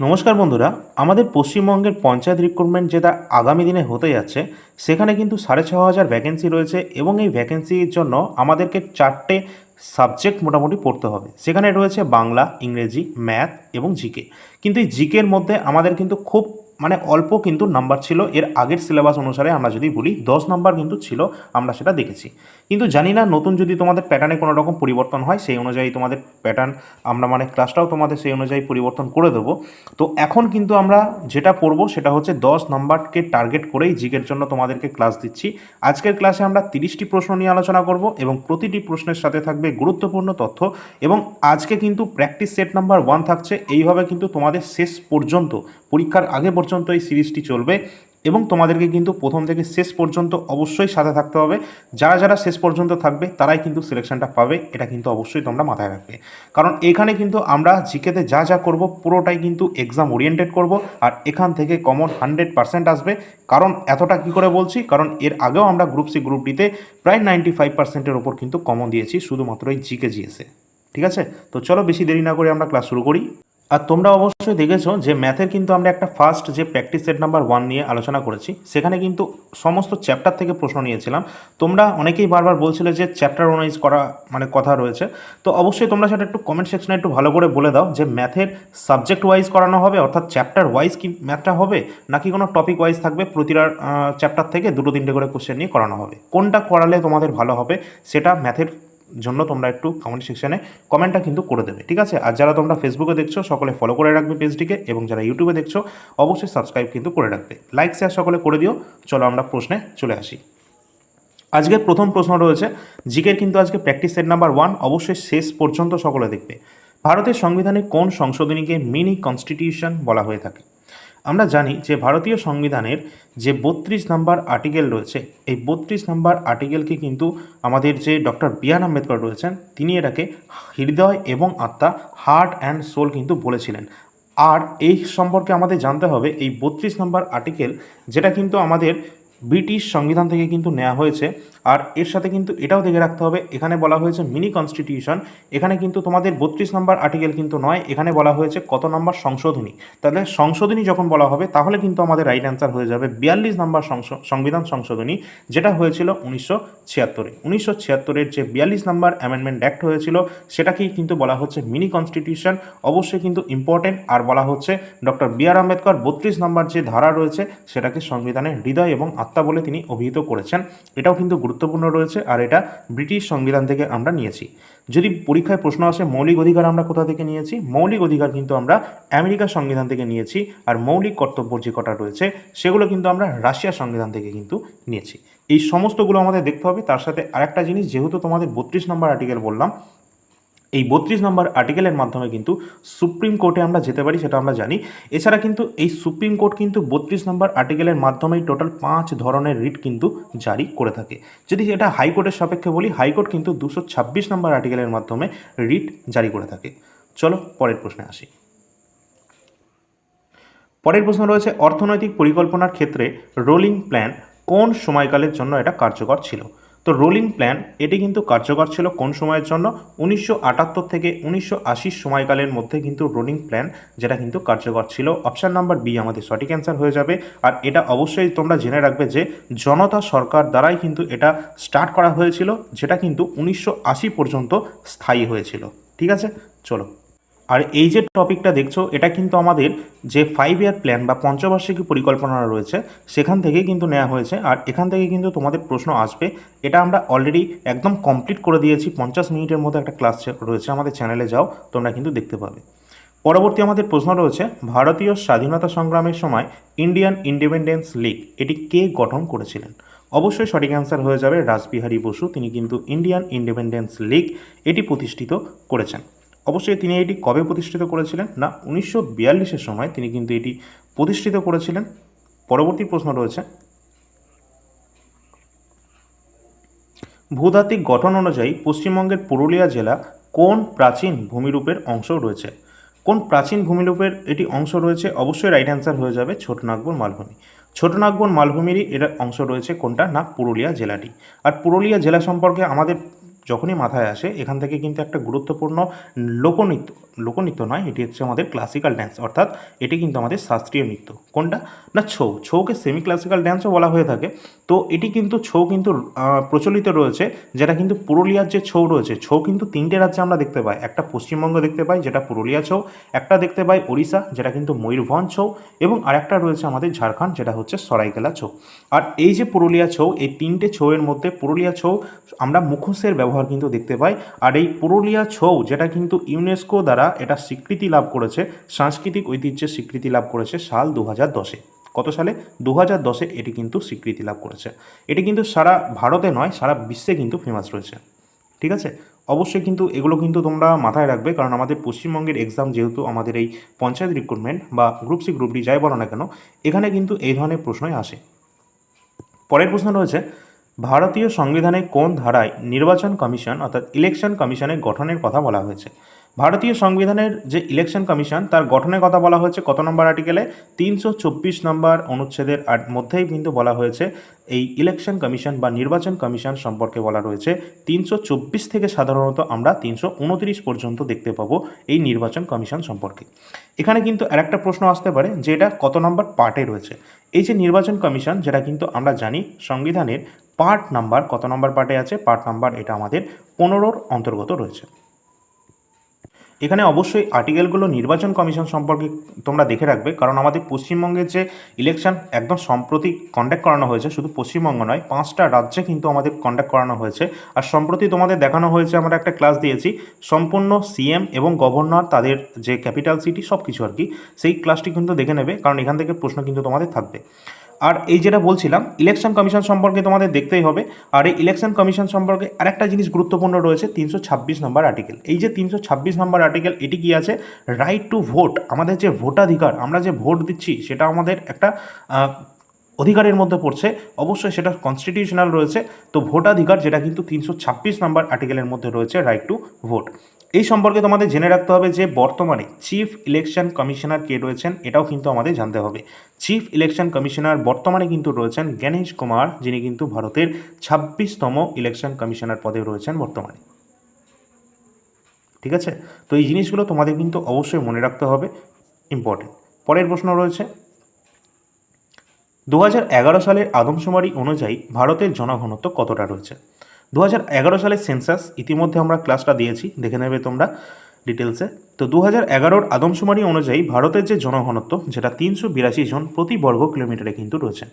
নমস্কার বন্ধুরা, আমাদের পশ্চিমবঙ্গের পঞ্চায়েত রিক্রুটমেন্ট যেটা আগামী দিনে হতে যাচ্ছে, সেখানে কিন্তু 6,500 ভ্যাকেন্সি রয়েছে এবং এই ভ্যাকেন্সির জন্য আমাদেরকে 4টে সাবজেক্ট মোটামুটি পড়তে হবে। সেখানে রয়েছে বাংলা, ইংরেজি, ম্যাথ এবং জিকে। কিন্তু এই জিকের মধ্যে আমাদের কিন্তু খুব অল্প কিন্তু নাম্বার ছিল। এর আগের সিলেবাস অনুসারে আমরা যদি বলি 10 নাম্বার কিন্তু ছিল, আমরা সেটা দেখেছি। কিন্তু জানি না নতুন যদি তোমাদের প্যাটার্নে কোনো রকম পরিবর্তন হয়, সেই অনুযায়ী তোমাদের প্যাটার্ন আমরা ক্লাসটাও তোমাদের সেই অনুযায়ী পরিবর্তন করে দেবো। তো এখন কিন্তু আমরা যেটা পড়বো সেটা হচ্ছে 10 নাম্বারকে টার্গেট করেই জিকের জন্য তোমাদেরকে ক্লাস দিচ্ছি। আজকের ক্লাসে আমরা 30টি প্রশ্ন নিয়ে আলোচনা করব এবং প্রতিটি প্রশ্নের সাথে থাকবে গুরুত্বপূর্ণ তথ্য। এবং আজকে কিন্তু প্র্যাকটিস সেট নাম্বার 1 থাকছে। এইভাবে কিন্তু তোমাদের শেষ পর্যন্ত, পরীক্ষার আগে পর্যন্ত এই সিরিজটি চলবে এবং তোমাদেরকে কিন্তু প্রথম থেকে শেষ পর্যন্ত অবশ্যই সাথে থাকতে হবে। যারা যারা শেষ পর্যন্ত থাকবে তারাই কিন্তু সিলেকশনটা পাবে, এটা কিন্তু অবশ্যই তোমরা মাথায় রাখবে। কারণ এখানে কিন্তু আমরা জিকেতে যা যা করব পুরোটাই কিন্তু এক্সাম ওরিয়েন্টেড করব, আর এখান থেকে কমন 100% আসবে। কারণ এতটা কি করে বলছি, কারণ এর আগেও আমরা গ্রুপ সি গ্রুপ ডিতে প্রায় 95%-এর ওপর কিন্তু কমন দিয়েছি শুধুমাত্র এই জিকে জিএসে। ঠিক আছে, তো চলো বেশি দেরি না করে আমরা ক্লাস শুরু করি। আর তোমরা অবশ্যই দেখেছো যে ম্যাথের কিন্তু আমরা একটা ফার্স্ট যে প্র্যাকটিস সেট নাম্বার 1 নিয়ে আলোচনা করেছি, সেখানে কিন্তু সমস্ত চ্যাপ্টার থেকে প্রশ্ন নিয়েছিলাম। তোমরা অনেকেই বারবার বলছিলে যে চ্যাপ্টার ওয়াইজ করা কথা রয়েছে। তো অবশ্যই তোমরা সেটা একটু কমেন্ট সেকশনে একটু ভালো করে বলে দাও যে ম্যাথের সাবজেক্ট ওয়াইজ করানো হবে, অর্থাৎ চ্যাপ্টার ওয়াইজ কি ম্যাথটা হবে, নাকি কোনো টপিক ওয়াইজ থাকবে, প্রতিটা চ্যাপ্টার থেকে 2-3টে করে কোশ্চেন নিয়ে করানো হবে। কোনটা করালে তোমাদের ভালো হবে সেটা ম্যাথের জন্য তোমরা একটু কমেন্ট সেকশনে কমেন্টটা কিন্তু করে দেবে, ঠিক আছে। আর যারা তোমরা ফেসবুকে দেখছো সকলে ফলো করে রাখবে পেজটিকে, এবং যারা ইউটিউবে দেখছো অবশ্যই সাবস্ক্রাইব কিন্তু করে রাখবে, লাইক শেয়ার সকলে করে দিও। চলো আমরা প্রশ্নে চলে আসি। আজকের প্রথম প্রশ্ন রয়েছে জিকের, কিন্তু আজকে প্র্যাকটিস সেট নাম্বার 1, অবশ্যই শেষ পর্যন্ত সকলে দেখবে। ভারতের সংবিধানে কোন সংশোধনীকে মিনি কনস্টিটিউশন বলা হয়ে থাকে? আমরা জানি যে ভারতীয় সংবিধানের যে 32 নাম্বার আর্টিকেল রয়েছে, এই 32 নাম্বার আর্টিকেলকে কিন্তু আমাদের যে ডক্টর বি.আর. আম্বেদকর রয়েছেন, তিনি এটাকে হৃদয় এবং আত্মা, হার্ট অ্যান্ড সোল কিন্তু বলেছিলেন। আর এই সম্পর্কে আমাদের জানতে হবে এই 32 নাম্বার আর্টিকেল, যেটা কিন্তু আমাদের ব্রিটিশ সংবিধান থেকে কিন্তু নেওয়া হয়েছে। আর এর সাথে কিন্তু এটাও দেখে রাখতে হবে, এখানে বলা হয়েছে মিনি কনস্টিটিউশন, এখানে কিন্তু তোমাদের 32 নম্বর আর্টিকেল কিন্তু নয়, এখানে বলা হয়েছে কত নম্বর সংশোধনী। তাহলে সংশোধনী যখন বলা হবে তাহলে কিন্তু আমাদের রাইট অ্যান্সার হয়ে যাবে 42 নম্বর সংবিধান সংশোধনী, যেটা হয়েছিল 1976-এ। 1976-এর যে 42 নম্বর অ্যামেন্ডমেন্ট অ্যাক্ট হয়েছিল সেটাকেই কিন্তু বলা হচ্ছে মিনি কনস্টিটিউশন। অবশ্যই কিন্তু ইম্পর্টেন্ট। আর বলা হচ্ছে ডক্টর বি.আর. আম্বেদকর 32 নম্বর যে ধারা রয়েছে সেটাকে সংবিধানের হৃদয় এবং আত্মা বলে তিনি অভিহিত করেছেন, এটাও কিন্তু গুরুত্বপূর্ণ রয়েছে। আর এটা ব্রিটিশ সংবিধান থেকে আমরা নিয়েছি। যদি পরীক্ষায় প্রশ্ন আসে মৌলিক অধিকার আমরা কোথা থেকে নিয়েছি, মৌলিক অধিকার কিন্তু আমরা আমেরিকার সংবিধান থেকে নিয়েছি। আর মৌলিক কর্তব্য যে কটা রয়েছে সেগুলো কিন্তু আমরা রাশিয়ার সংবিধান থেকে কিন্তু নিয়েছি। এই সমস্তগুলো আমাদের দেখতে হবে। তার সাথে আরেকটা জিনিস, যেহেতু তোমাদের 32 নম্বর আর্টিকেল বললাম, এই 32 নম্বর আর্টিকেলের মাধ্যমে কিন্তু সুপ্রিম কোর্টে আমরা যেতে পারি, সেটা আমরা জানি। এছাড়া কিন্তু এই সুপ্রিম কোর্ট কিন্তু 32 নম্বর আর্টিকেলের মাধ্যমেই টোটাল 5 ধরনের রিট কিন্তু জারি করে থাকে। যদি এটা হাইকোর্টের সাপেক্ষে বলি, হাইকোর্ট কিন্তু 226 নম্বর আর্টিকেলের মাধ্যমে রিট জারি করে থাকে। চলো পরের প্রশ্নে আসি। পরের প্রশ্ন রয়েছে অর্থনৈতিক পরিকল্পনার ক্ষেত্রে রোলিং প্ল্যান কোন সময়কালের জন্য এটা কার্যকর ছিল? তো রোলিং প্ল্যান এটি কিন্তু কার্যকর ছিল কোন সময়ের জন্য? 1978 থেকে 1980 সময়কালের মধ্যে কিন্তু রোলিং প্ল্যান যেটা কিন্তু কার্যকর ছিল। অপশান নাম্বার বি আমাদের সঠিক অ্যান্সার হয়ে যাবে। আর এটা অবশ্যই তোমরা জেনে রাখবে যে জনতা সরকার দ্বারাই কিন্তু এটা স্টার্ট করা হয়েছিল, যেটা কিন্তু 1980 পর্যন্ত স্থায়ী হয়েছিল। ঠিক আছে, চলো। আর এই যে টপিকটা দেখছো এটা কিন্তু আমাদের যে 5 ইয়ার প্ল্যান বা পঞ্চবার্ষিকী পরিকল্পনা রয়েছে সেখান থেকেই কিন্তু নেওয়া হয়েছে। আর এখান থেকে কিন্তু তোমাদের প্রশ্ন আসবে। এটা আমরা অলরেডি একদম কমপ্লিট করে দিয়েছি, 50 মিনিটের মধ্যে একটা ক্লাস রয়েছে, আমাদের চ্যানেলে যাও তোমরা কিন্তু দেখতে পাবে। পরবর্তী আমাদের প্রশ্ন রয়েছে ভারতীয় স্বাধীনতা সংগ্রামের সময় ইন্ডিয়ান ইন্ডিপেন্ডেন্স লীগ এটি কে গঠন করেছিলেন? অবশ্যই সঠিক অ্যান্সার হয়ে যাবে রাসবিহারী বসু, তিনি কিন্তু ইন্ডিয়ান ইন্ডিপেন্ডেন্স লীগ এটি প্রতিষ্ঠিত করেছেন। অবশ্যই তিনি এটি কবে প্রতিষ্ঠিত করেছিলেন? না 1942-এর সময় তিনি কিন্তু এটি প্রতিষ্ঠিত করেছিলেন। পরবর্তী প্রশ্ন রয়েছে ভূতাত্ত্বিক গঠন অনুযায়ী পশ্চিমবঙ্গের পুরুলিয়া জেলা কোন প্রাচীন ভূমিরূপের অংশ রয়েছে? কোন প্রাচীন ভূমিরূপের এটি অংশ রয়েছে? অবশ্যই রাইট অ্যান্সার হয়ে যাবে ছোটনাগপুর মালভূমি। ছোটনাগপুর মালভূমিরই এর অংশ রয়েছে কোনটা? না পুরুলিয়া জেলাটি। আর পুরুলিয়া জেলা সম্পর্কে আমাদের যখনই মাথায় আসে এখান থেকে কিন্তু একটা গুরুত্বপূর্ণ লোকনৃত্য নয়, এটি হচ্ছে আমাদের ক্লাসিক্যাল ড্যান্স, অর্থাৎ এটি কিন্তু আমাদের শাস্ত্রীয় নৃত্য। কোনটা না, ছৌকে সেমি ক্লাসিক্যাল ড্যান্সও বলা হয়ে থাকে। তো এটি কিন্তু ছৌ কিন্তু প্রচলিত রয়েছে, যেটা কিন্তু পুরুলিয়ার যে ছৌ রয়েছে, ছৌ কিন্তু তিনটে রাজ্যে আমরা দেখতে পাই। একটা পশ্চিমবঙ্গ দেখতে পাই যেটা পুরুলিয়া ছৌ, একটা দেখতে পাই ওড়িশা যেটা কিন্তু ময়ূরভঞ্জ ছৌ, এবং আরেকটা রয়েছে আমাদের ঝাড়খণ্ড যেটা হচ্ছে সরাইকেলা ছৌ। আর এই যে পুরুলিয়া ছৌ, এই তিনটে ছৌয়ের মধ্যে পুরুলিয়া ছৌ আমরা মুখোশের ব্যবহার কিন্তু দেখতে পাই। আর এই পুরুলিয়া ছৌ যেটা কিন্তু ইউনেস্কো দ্বারা এটা স্বীকৃতি লাভ করেছে, সাংস্কৃতিক ঐতিহ্যের স্বীকৃতি লাভ করেছে সাল 2010-এ। কত সালে? 2010-এ এটি কিন্তু স্বীকৃতি লাভ করেছে। এটি কিন্তু সারা ভারতে নয়, সারা বিশ্বে কিন্তু ফেমাস রয়েছে। ঠিক আছে, অবশ্যই কিন্তু এগুলো কিন্তু তোমরা মাথায় রাখবে, কারণ আমাদের পশ্চিমবঙ্গের এক্সাম যেহেতু আমাদের এই পঞ্চায়েত রিক্রুটমেন্ট বা গ্রুপ সি গ্রুপ ডি যাই বলো না কেন, এখানে কিন্তু এই ধরনের প্রশ্নই আসে। পরের প্রশ্ন রয়েছে, ভারতীয় সংবিধানে কোন ধারায় নির্বাচন কমিশন অর্থাৎ ইলেকশন কমিশনের গঠনের কথা বলা হয়েছে? ভারতীয় সংবিধানের যে ইলেকশন কমিশন তার গঠনের কথা বলা হয়েছে কত নম্বর আর্টিকেলে? 324 নম্বর অনুচ্ছেদের মধ্যেই কিন্তু বলা হয়েছে এই ইলেকশন কমিশন বা নির্বাচন কমিশন সম্পর্কে বলা রয়েছে। 324 থেকে সাধারণত আমরা 329 পর্যন্ত দেখতে পাবো এই নির্বাচন কমিশন সম্পর্কে। এখানে কিন্তু আরেকটা প্রশ্ন আসতে পারে যে এটা কত নম্বর পার্টে রয়েছে। এই যে নির্বাচন কমিশন, যেটা কিন্তু আমরা জানি সংবিধানের পার্ট নাম্বার কত নম্বর পার্টে আছে? পার্ট নাম্বার এটা আমাদের 15-র অন্তর্গত রয়েছে। এখানে অবশ্যই আর্টিকেলগুলো নির্বাচন কমিশন সম্পর্কে তোমরা দেখে রাখবে, কারণ আমাদের পশ্চিমবঙ্গের যে ইলেকশন একদম সম্প্রতি কন্ডাক্ট করানো হয়েছে, শুধু পশ্চিমবঙ্গ নয় 5টা রাজ্যে কিন্তু আমাদের কন্ডাক্ট করানো হয়েছে। আর সম্প্রতি তোমাদের দেখানো হয়েছে, আমরা একটা ক্লাস দিয়েছি সম্পূর্ণ সিএম এবং গভর্নর তাদের যে ক্যাপিটাল সিটি সব কিছু আর কি, সেই ক্লাসটি কিন্তু দেখে নেবে, কারণ এখান থেকে প্রশ্ন কিন্তু তোমাদের থাকবে। আর এই যেটা বলছিলাম ইলেকশন কমিশন সম্পর্কে তোমাদের দেখতেই হবে। আর এই ইলেকশন কমিশন সম্পর্কে আরেকটা জিনিস গুরুত্বপূর্ণ রয়েছে 326 নম্বর আর্টিকেল। এই যে 326 নম্বর আর্টিকেল, এটি কি আছে? রাইট টু ভোট, আমাদের যে ভোটাধিকার, আমরা যে ভোট দিচ্ছি সেটা আমাদের একটা অধিকারের মধ্যে পড়ছে, অবশ্যই সেটা কনস্টিটিউশনাল রয়েছে। তো ভোটাধিকার যেটা কিন্তু 326 নম্বর আর্টিকেলের মধ্যে রয়েছে রাইট টু ভোট। এই সম্পর্কে তোমাদের জেনে রাখতে হবে যে বর্তমানে চিফ ইলেকশন কমিশনার কে রয়েছেন, এটাও কিন্তু আমাদের জানতে হবে। চিফ ইলেকশন কমিশনার বর্তমানে কিন্তু রয়েছেন জ্ঞানেশ কুমার, যিনি কিন্তু ভারতের 26তম ইলেকশন কমিশনার পদে রয়েছেন বর্তমানে। ঠিক আছে, তো এই জিনিসগুলো তোমাদের কিন্তু অবশ্যই মনে রাখতে হবে, ইম্পর্টেন্ট। পরের প্রশ্ন রয়েছে, 2011 সালের আদমশুমারি অনুযায়ী ভারতের জনঘনত্ব কতটা রয়েছে? 2011 সালের সেন্সাস ইতিমধ্যে আমরা ক্লাসটা দিয়েছি, দেখে নেবে তোমরা ডিটেলসে। তো 2011-র আদমশুমারি অনুযায়ী ভারতের যে জনঘনত্ব, যেটা 382 জন প্রতি বর্গ কিলোমিটারে কিন্তু রয়েছে।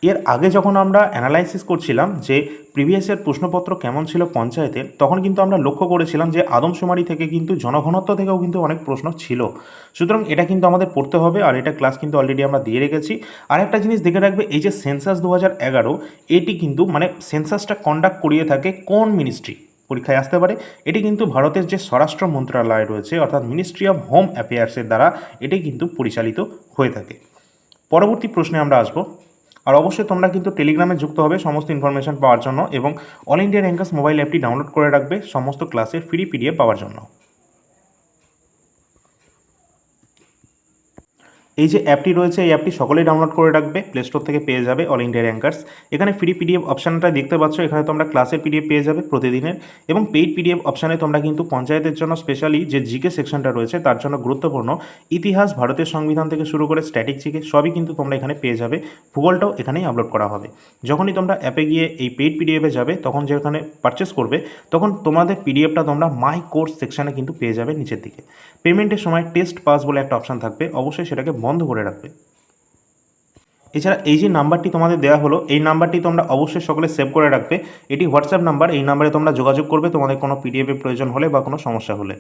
এর আগে যখন আমরা অ্যানালাইসিস করছিলাম যে প্রিভিয়াসের প্রশ্নপত্র কেমন ছিল পঞ্চায়েতের, তখন কিন্তু আমরা লক্ষ্য করেছিলাম যে আদমশুমারি থেকে কিন্তু জনঘনত্ব থেকেও কিন্তু অনেক প্রশ্ন ছিল। সুতরাং এটা কিন্তু আমাদের পড়তে হবে, আর এটা ক্লাস কিন্তু অলরেডি আমরা দিয়ে রেখেছি। আর একটা জিনিস দেখে রাখবে, এই যে সেন্সাস 2011, এটি কিন্তু মানে সেন্সাসটা কন্ডাক্ট করিয়ে থাকে কোন মিনিস্ট্রি? পরীক্ষায় আসতে পারে। এটি কিন্তু ভারতের যে স্বরাষ্ট্র মন্ত্রণালয় রয়েছে অর্থাৎ মিনিস্ট্রি অফ হোম অ্যাফেয়ার্সের দ্বারা এটি কিন্তু পরিচালিত হয়ে থাকে। পরবর্তী প্রশ্নে আমরা আসবো। আর অবশ্যই তোমরা কিন্তু টেলিগ্রামে যুক্ত হবে সমস্ত ইনফরমেশন পাওয়ার জন্য, এবং অল ইন্ডিয়া র্যাঙ্কার্স মোবাইল অ্যাপটি ডাউনলোড করে রাখবে সমস্ত ক্লাসের ফ্রি পিডিএফ পাওয়ার জন্য। এই যে অ্যাপটি রয়েছে, এই অ্যাপটি সকলেই ডাউনলোড করে রাখবে, প্লে স্টোর থেকে পেয়ে যাবে অল ইন্ডিয়া র্যাঙ্কার্স। এখানে ফ্রি পিডিএফ অপশানটা দেখতে পাচ্ছ, এখানে তোমরা ক্লাসের পিডিএফ পেয়ে যাবে প্রতিদিনের, এবং পেইড পিডিএফ অপশানে তোমরা কিন্তু পঞ্চায়েতের জন্য স্পেশালি যে জিকে সেকশনটা রয়েছে তার জন্য গুরুত্বপূর্ণ ইতিহাস, ভারতের সংবিধান থেকে শুরু করে স্ট্যাটিক জিকে সবই কিন্তু তোমরা এখানে পেয়ে যাবে। ভূগোলটাও এখানেই আপলোড করা হবে। যখনই তোমরা অ্যাপে গিয়ে এই পেইড পিডিএফে যাবে, তখন যেখানে পারচেস করবে, তখন তোমাদের পিডিএফটা তোমরা মাই কোর্স সেকশানে কিন্তু পেয়ে যাবে নিচের দিকে। পেমেন্টের সময় টেস্ট পাস বলে একটা অপশান থাকবে, অবশ্যই সেটাকে বন্ধ করে রাখবে। এছাড়া এই যে নাম্বারটি তোমাদের দেওয়া হলো, এই নাম্বারটি তোমরা অবশ্যই সকলে সেভ করে রাখবে। এটি হোয়াটসঅ্যাপ নাম্বার, এই নাম্বারে তোমরা যোগাযোগ করবে তোমাদের কোনো পিডিএফের প্রয়োজন হলে বা কোনো সমস্যা হলে।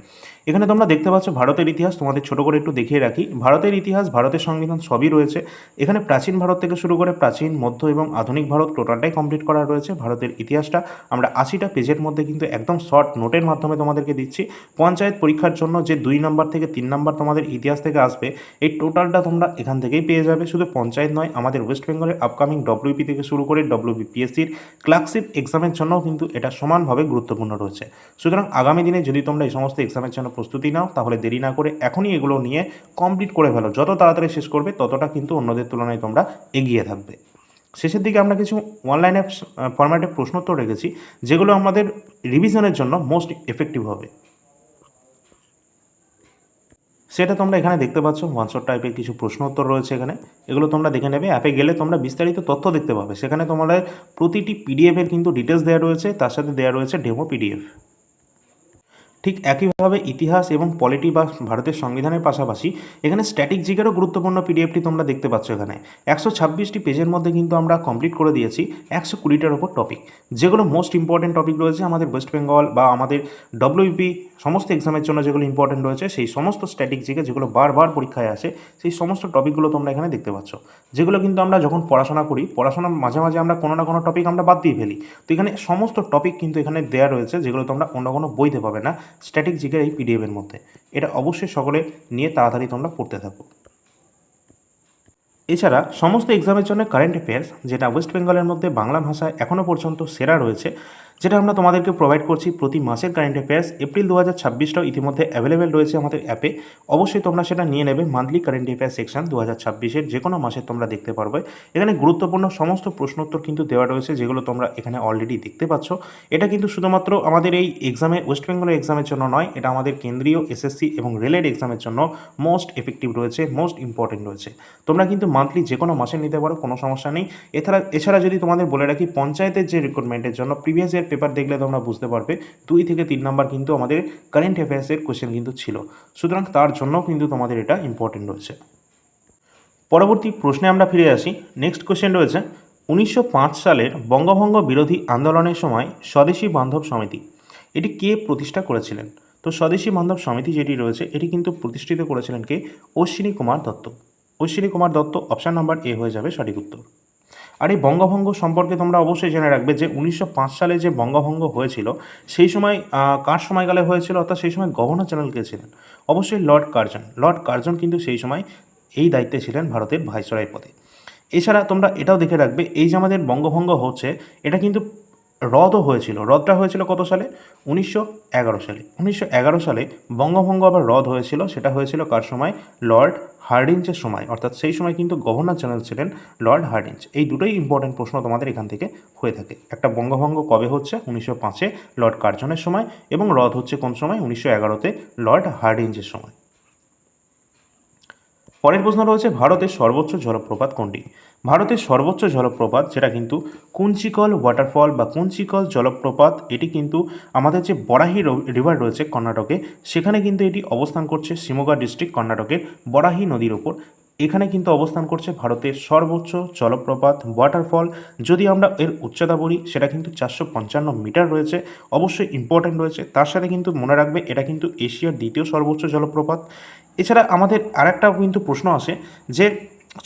এখানে তোমরা দেখতে পাচ্ছ ভারতের ইতিহাস, তোমাদের ছোটো করে একটু দেখিয়ে রাখি। ভারতের ইতিহাস, ভারতের সংবিধান সবই রয়েছে এখানে। প্রাচীন ভারত থেকে শুরু করে প্রাচীন, মধ্য এবং আধুনিক ভারত টোটালটাই কমপ্লিট করা রয়েছে। ভারতের ইতিহাসটা আমরা 80টা পেজের মধ্যে কিন্তু একদম শর্ট নোটের মাধ্যমে তোমাদেরকে দিচ্ছি। পঞ্চায়েত পরীক্ষার জন্য যে 2 নম্বর থেকে 3 নম্বর তোমাদের ইতিহাস থেকে আসবে, এই টোটালটা তোমরা এখান থেকেই পেয়ে যাবে। শুধু পঞ্চায়েত নয়, আমাদের ওয়েস্ট বেঙ্গলের আপকামিং ডব্লিউপি থেকে শুরু করে ডব্লিউবিপিএসসির ক্লার্কশিপ এক্সামের জন্যও কিন্তু এটা সমানভাবে গুরুত্বপূর্ণ রয়েছে। সুতরাং আগামী দিনে যদি তোমরা এই সমস্ত এক্সামের জন্য প্রস্তুতি নাও, তাহলে দেরি না করে এখনই এগুলো নিয়ে কমপ্লিট করে ফেলো। যত তাড়াতাড়ি শেষ করবে ততটা কিন্তু অন্যদের তুলনায় তোমরা এগিয়ে থাকবে। শেষের দিকে আমরা কিছু অনলাইনে ফরম্যাটে প্রশ্নোত্তর রেখেছি, যেগুলো আমাদের রিভিশনের জন্য মোস্ট এফেক্টিভ হবে। সেটা তোমরা এখানে দেখতে পাচ্ছ, ওয়ান শট টাইপের কিছু প্রশ্ন উত্তর রয়েছে এখানে, এগুলো তোমরা দেখে নেবে। অ্যাপে গেলে তোমরা বিস্তারিত তথ্য দেখতে পাবে, সেখানে তোমাদের প্রতিটি পিডিএফের কিন্তু ডিটেলস দেওয়া রয়েছে, তার সাথে দেওয়া রয়েছে ডেমো পিডিএফ। ঠিক একইভাবে ইতিহাস এবং পলিটি বা ভারতের সংবিধানের পাশাপাশি এখানে স্ট্যাটিক জিকেরও গুরুত্বপূর্ণ পিডিএফটি তোমরা দেখতে পাচ্ছ। এখানে 126টি পেজের মধ্যে কিন্তু আমরা কমপ্লিট করে দিয়েছি 120টার ওপর টপিক, যেগুলো মোস্ট ইম্পর্টেন্ট টপিক রয়েছে আমাদের ওয়েস্ট বেঙ্গল বা আমাদের ডব্লিউপি সমস্ত এক্সামের জন্য যেগুলো ইম্পর্টেন্ট রয়েছে, সেই সমস্ত স্ট্যাটিক জিকে যেগুলো বারবার পরীক্ষায় আসে, সেই সমস্ত টপিকগুলো তোমরা এখানে দেখতে পাচ্ছ, যেগুলো কিন্তু আমরা যখন পড়াশোনা করি, পড়াশোনার মাঝে মাঝে আমরা কোনো না কোনো টপিক আমরা বাদ দিয়ে ফেলি। তো এখানে সমস্ত টপিক কিন্তু এখানে দেওয়া রয়েছে, যেগুলো তোমরা অন্য কোনো বইতে পাবে না স্ট্যাটিক জিকের এই পিডিএফের মধ্যে। এটা অবশ্যই সকলে নিয়ে তাড়াতাড়ি তোমরা পড়তে থাকো। এছাড়া সমস্ত এক্সামের জন্য কারেন্ট অ্যাফেয়ার্স, যেটা ওয়েস্ট বেঙ্গলের মধ্যে বাংলা ভাষায় এখনও পর্যন্ত সেরা রয়েছে, যেটা আমরা তোমাদেরকে প্রোভাইড করছি প্রতি মাসের কারেন্ট অ্যাফেয়ার্স। এপ্রিল 2026টাও ইতিমধ্যে অ্যাভেলেবেল রয়েছে আমাদের অ্যাপে, অবশ্যই তোমরা সেটা নিয়ে নেবে। মান্থলি কারেন্ট অ্যাফেয়ার্স সেকশন 2026-এর যে কোনো মাসে তোমরা দেখতে পারবে। এখানে গুরুত্বপূর্ণ সমস্ত প্রশ্নোত্তর কিন্তু দেওয়া রয়েছে, যেগুলো তোমরা এখানে অলরেডি দেখতে পাচ্ছ। এটা কিন্তু শুধুমাত্র আমাদের এই এক্সামে, ওয়েস্ট বেঙ্গলের এক্সামের জন্য নয়, এটা আমাদের কেন্দ্রীয় এসএসসি এবং রেলের এক্সামের জন্য মোস্ট এফেক্টিভ রয়েছে, মোস্ট ইম্পর্টেন্ট রয়েছে। তোমরা কিন্তু মান্থলি যে কোনো মাসে নিতে পারো, কোনো সমস্যা নেই। এছাড়া যদি তোমাদের বলে রাখি, পঞ্চায়েতের যে রিক্রুটমেন্টের জন্য প্রিভিয়াস ইয়ার পেপার দেখলে তোমরা বুঝতে পারবে 2 থেকে 3 নাম্বার কিন্তু আমাদের কারেন্ট অ্যাফেয়ার্সের কোশ্চেন কিন্তু ছিল, সুতরাং তার জন্য কিন্তু তোমাদের এটা ইম্পর্টেন্ট রয়েছে। পরবর্তী প্রশ্নে আমরা ফিরে আসি। নেক্সট কোশ্চেন রয়েছে, 1905 সালের বঙ্গভঙ্গ বিরোধী আন্দোলনের সময় স্বদেশী বান্ধব সমিতি এটি কে প্রতিষ্ঠা করেছিলেন? তো স্বদেশী বান্ধব সমিতি যেটি রয়েছে, এটি কিন্তু প্রতিষ্ঠিত করেছিলেন কে? Ashwini Kumar Dutta. Ashwini Kumar Dutta, option number A হয়ে যাবে সঠিক উত্তর। আর এই বঙ্গভঙ্গ সম্পর্কে তোমরা অবশ্যই জেনে রাখবে যে 1905 সালে যে বঙ্গভঙ্গ হয়েছিল, সেই সময় কার সময়কালে হয়েছিল, অর্থাৎ সেই সময় গভর্নর জেনারেল কে ছিলেন? অবশ্যই লর্ড কার্জন। লর্ড কার্জন কিন্তু সেই সময় এই দায়িত্বে ছিলেন ভারতের ভাইসরয় পদে। এছাড়া তোমরা এটাও দেখে রাখবে, এই যে আমাদের বঙ্গভঙ্গ হচ্ছে, এটা কিন্তু হ্রদও হয়েছিল। হ্রদটা হয়েছিল কত সালে? 1911 সালে। 1911 সালে বঙ্গভঙ্গ আবার হ্রদ হয়েছিল, সেটা হয়েছিল কার সময়? লর্ড হার্ডিঞ্জের সময়, অর্থাৎ সেই সময় কিন্তু গভর্নর জেনারেল ছিলেন লর্ড হার্ডিঞ্জ। এই দুটোই ইম্পর্টেন্ট প্রশ্ন তোমাদের এখান থেকে হয়ে থাকে। একটা বঙ্গভঙ্গ কবে হচ্ছে? 1905-এ লর্ড কার্জনের সময়, এবং হ্রদ হচ্ছে কোন সময়? 1911-তে লর্ড হার্ডিঞ্জের সময়। পরের প্রশ্ন রয়েছে, ভারতের সর্বোচ্চ জলপ্রপাত কোনটি? ভারতের সর্বোচ্চ জলপ্রপাত, যেটা কিন্তু কুঞ্চিকল ওয়াটারফল বা কুঞ্চিকল জলপ্রপাত, এটি কিন্তু আমাদের যে বরাহি রিভার রয়েছে কর্ণাটকে, সেখানে কিন্তু এটি অবস্থান করছে শিমোগা ডিস্ট্রিক্ট, কর্ণাটকের বরাহি নদীর ওপর। এখানে কিন্তু অবস্থান করছে ভারতের সর্বোচ্চ জলপ্রপাত ওয়াটারফল। যদি আমরা এর উচ্চতা বলি, সেটা কিন্তু 455 মিটার রয়েছে, অবশ্যই ইম্পর্ট্যান্ট রয়েছে। তার সাথে কিন্তু মনে রাখবে, এটা কিন্তু এশিয়ার দ্বিতীয় সর্বোচ্চ জলপ্রপাত। এছাড়া আমাদের আরেকটাও কিন্তু প্রশ্ন আসে যে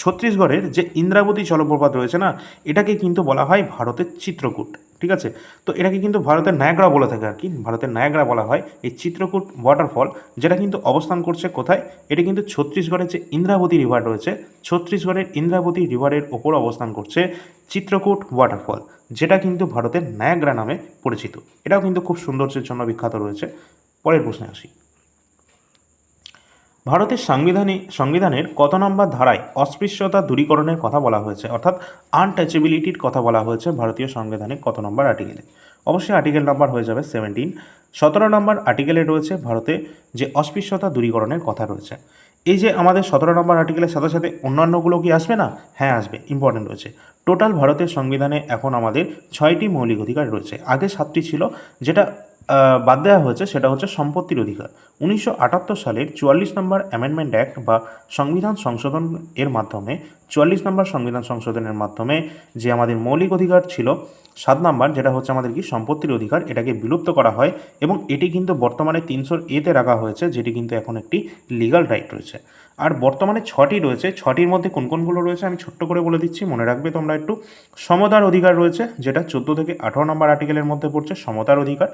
ছত্তিশগড়ের যে ইন্দ্রাবতী জলপ্রপাত রয়েছে না, এটাকে কিন্তু বলা হয় ভারতের চিত্রকূট। ঠিক আছে, তো এটাকে কিন্তু ভারতের নায়াগ্রা বলে থাকে আর কি, ভারতের নায়াগ্রা বলা হয় এই চিত্রকূট ওয়াটারফল, যেটা কিন্তু অবস্থান করছে কোথায়? এটি কিন্তু ছত্তিশগড়ের যে ইন্দ্রাবতী রিভার রয়েছে, ছত্তিশগড়ের ইন্দ্রাবতী রিভারের ওপর অবস্থান করছে চিত্রকূট ওয়াটারফল, যেটা কিন্তু ভারতের নায়াগ্রা নামে পরিচিত। এটাও কিন্তু খুব সৌন্দর্যের জন্য বিখ্যাত রয়েছে। পরের প্রশ্নে আসি। ভারতের সংবিধানের কত নম্বর ধারায় অস্পৃশ্যতা দূরীকরণের কথা বলা হয়েছে, অর্থাৎ আনটাচেবিলিটির কথা বলা হয়েছে ভারতীয় সংবিধানের কত নম্বর আর্টিকেলে? অবশ্যই আর্টিকেল নাম্বার হয়ে যাবে 17। 17 নম্বর আর্টিকেলে রয়েছে ভারতে যে অস্পৃশ্যতা দূরীকরণের কথা রয়েছে। এই যে আমাদের 17 নম্বর আর্টিকেলের সাথে সাথে অন্যান্যগুলো কি আসবে না? হ্যাঁ আসবে, ইম্পর্টেন্ট রয়েছে। টোটাল ভারতের সংবিধানে এখন আমাদের 6টি মৌলিক অধিকার রয়েছে, আগে 7টি ছিল, যেটা বাদ দেওয়া হয়েছে, সেটা হচ্ছে সম্পত্তির অধিকার। 1978 সালের 44 নম্বর অ্যামেন্ডমেন্ট অ্যাক্ট বা সংবিধান সংশোধন এর মাধ্যমে, 44 নম্বর সংবিধান সংশোধনের মাধ্যমে যে আমাদের মৌলিক অধিকার ছিল 7 নম্বর, যেটা হচ্ছে আমাদের কি সম্পত্তির অধিকার, এটাকে বিলুপ্ত করা হয় এবং এটি কিন্তু বর্তমানে 300A-তে রাখা হয়েছে, যেটি কিন্তু এখন একটি লিগাল রাইট রয়েছে। আর বর্তমানে 6টি রয়েছে, 6টির মধ্যে কোন কোনগুলো রয়েছে আমি ছোট্ট করে বলে দিচ্ছি, মনে রাখবে তোমরা একটু। সমতার অধিকার রয়েছে, যেটা 14 থেকে 18 নম্বর আর্টিকেলের মধ্যে পড়ছে সমতার অধিকার।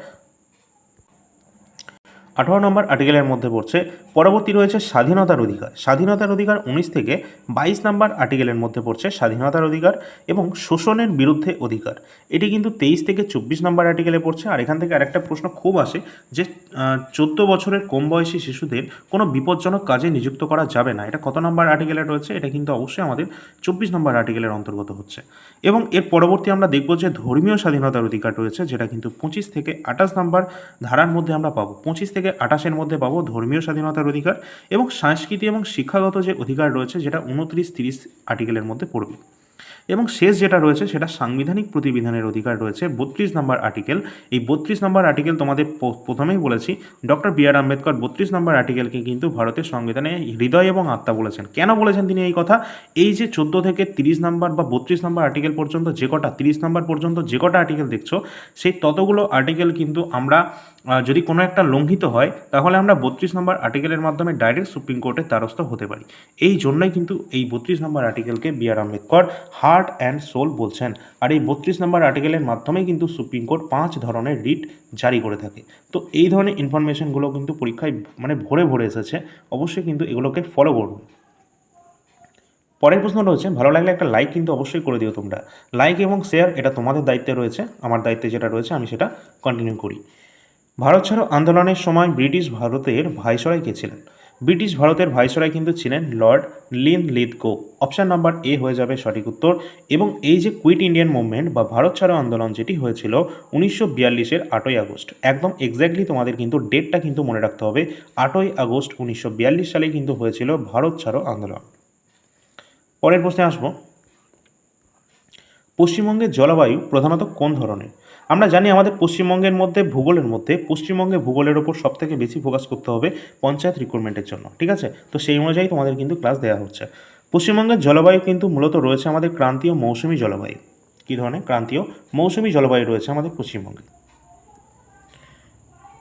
18 নম্বর আর্টিকেলের মধ্যে পড়ছে। পরবর্তী রয়েছে স্বাধীনতার অধিকার। স্বাধীনতার অধিকার 19 থেকে 22 নম্বর আর্টিকেলের মধ্যে পড়ছে স্বাধীনতার অধিকার এবং শোষণের বিরুদ্ধে অধিকার। এটি কিন্তু 23 থেকে 24 নম্বর আর্টিকেলে পড়ছে। আর এখান থেকে আরেকটা প্রশ্ন খুব আসে যে 14 বছরের কম বয়সী শিশুদের কোনো বিপজ্জনক কাজে নিযুক্ত করা যাবে না। এটা কত নম্বর আর্টিকেলে রয়েছে? এটা কিন্তু অবশ্যই আমাদের 24 নম্বর আর্টিকেলের অন্তর্গত হচ্ছে। এবং এর পরবর্তী আমরা দেখব যে ধর্মীয় স্বাধীনতার অধিকার রয়েছে, যেটা কিন্তু 25 থেকে 28 নম্বর ধারার মধ্যে আমরা পাবো। 25 থেকে 28-এর মধ্যে পাবো ধর্মীয় স্বাধীনতার অধিকার এবং সংস্কৃতি এবং শিক্ষাগত যে অধিকার রয়েছে, যেটা 29-30 আর্টিকেলের মধ্যে পড়বে। এবং শেষ যেটা রয়েছে সেটা সাংবিধানিক প্রতিবিধানের অধিকার রয়েছে 32 নম্বর আর্টিকেল। এই 32 নম্বর আর্টিকেল তোমাদের প্রথমেই বলেছি, doctor B R Ambedkar 32 number আর্টিকেলকে কিন্তু ভারতের সংবিধানে হৃদয় এবং আত্মা বলেছেন। কেন বলেছেন তিনি এই কথা? এই যে 14 থেকে 30 নম্বর বা 32 নম্বর আর্টিকেল পর্যন্ত যে কটা, 30 নম্বর পর্যন্ত যে কটা আর্টিকেল দেখছো, সেই ততগুলো আর্টিকেল কিন্তু আমরা যদি কোনো একটা লঙ্ঘিত হয় তাহলে আমরা 32 নম্বর আর্টিকেলের মাধ্যমে ডাইরেক্ট সুপ্রিম কোর্টের দ্বারস্থ হতে পারি। এই জন্যই কিন্তু এই 32 নম্বর আর্টিকেলকে B R Ambedkar heart and soul বলছেন। আর এই 32 নম্বর আর্টিকেলের মাধ্যমেই কিন্তু সুপ্রিম কোর্ট 5 ধরনের রিট জারি করে থাকে। তো এই ধরনের ইনফরমেশনগুলো কিন্তু পরীক্ষায় ভরে ভরে এসেছে, অবশ্যই কিন্তু এগুলোকে ফলো করবে। পরের প্রশ্নটা হচ্ছে, ভালো লাগলে একটা লাইক কিন্তু অবশ্যই করে দিও তোমরা। লাইক এবং শেয়ার এটা তোমাদের দায়িত্বে রয়েছে, আমার দায়িত্বে যেটা রয়েছে আমি সেটা কন্টিনিউ করি। ভারত ছাড়ো আন্দোলনের সময় ব্রিটিশ ভারতের ভাইসরয় কে ছিলেন? ব্রিটিশ ভারতের ভাইসরয় কিন্তু ছিলেন Lord Linlithgow. Option number A হয়ে যাবে সঠিক উত্তর। এবং এই যে কুইট ইন্ডিয়ান মুভমেন্ট বা ভারত ছাড়ো আন্দোলন যেটি হয়েছিল 1942-এর 8ই আগস্ট, একদম এক্স্যাক্টলি তোমাদের কিন্তু ডেটটা কিন্তু মনে রাখতে হবে। 8ই আগস্ট 1942 সালে কিন্তু হয়েছিল ভারত ছাড়ো আন্দোলন। পরের প্রশ্নে আসবো, পশ্চিমবঙ্গের জলবায়ু প্রধানত কোন ধরনের? আমরা জানি আমাদের পশ্চিমবঙ্গের মধ্যে ভূগোলের মধ্যে পশ্চিমবঙ্গে ভূগোলের ওপর সবথেকে বেশি ফোকাস করতে হবে পঞ্চায়েত রিক্রুটমেন্টের জন্য, ঠিক আছে? তো সেই অনুযায়ী তোমাদের কিন্তু ক্লাস দেওয়া হচ্ছে। পশ্চিমবঙ্গের জলবায়ু কিন্তু মূলত রয়েছে আমাদের ক্রান্তীয় মৌসুমী জলবায়ু। কী ধরনের? ক্রান্তীয় মৌসুমী জলবায়ু রয়েছে আমাদের পশ্চিমবঙ্গে।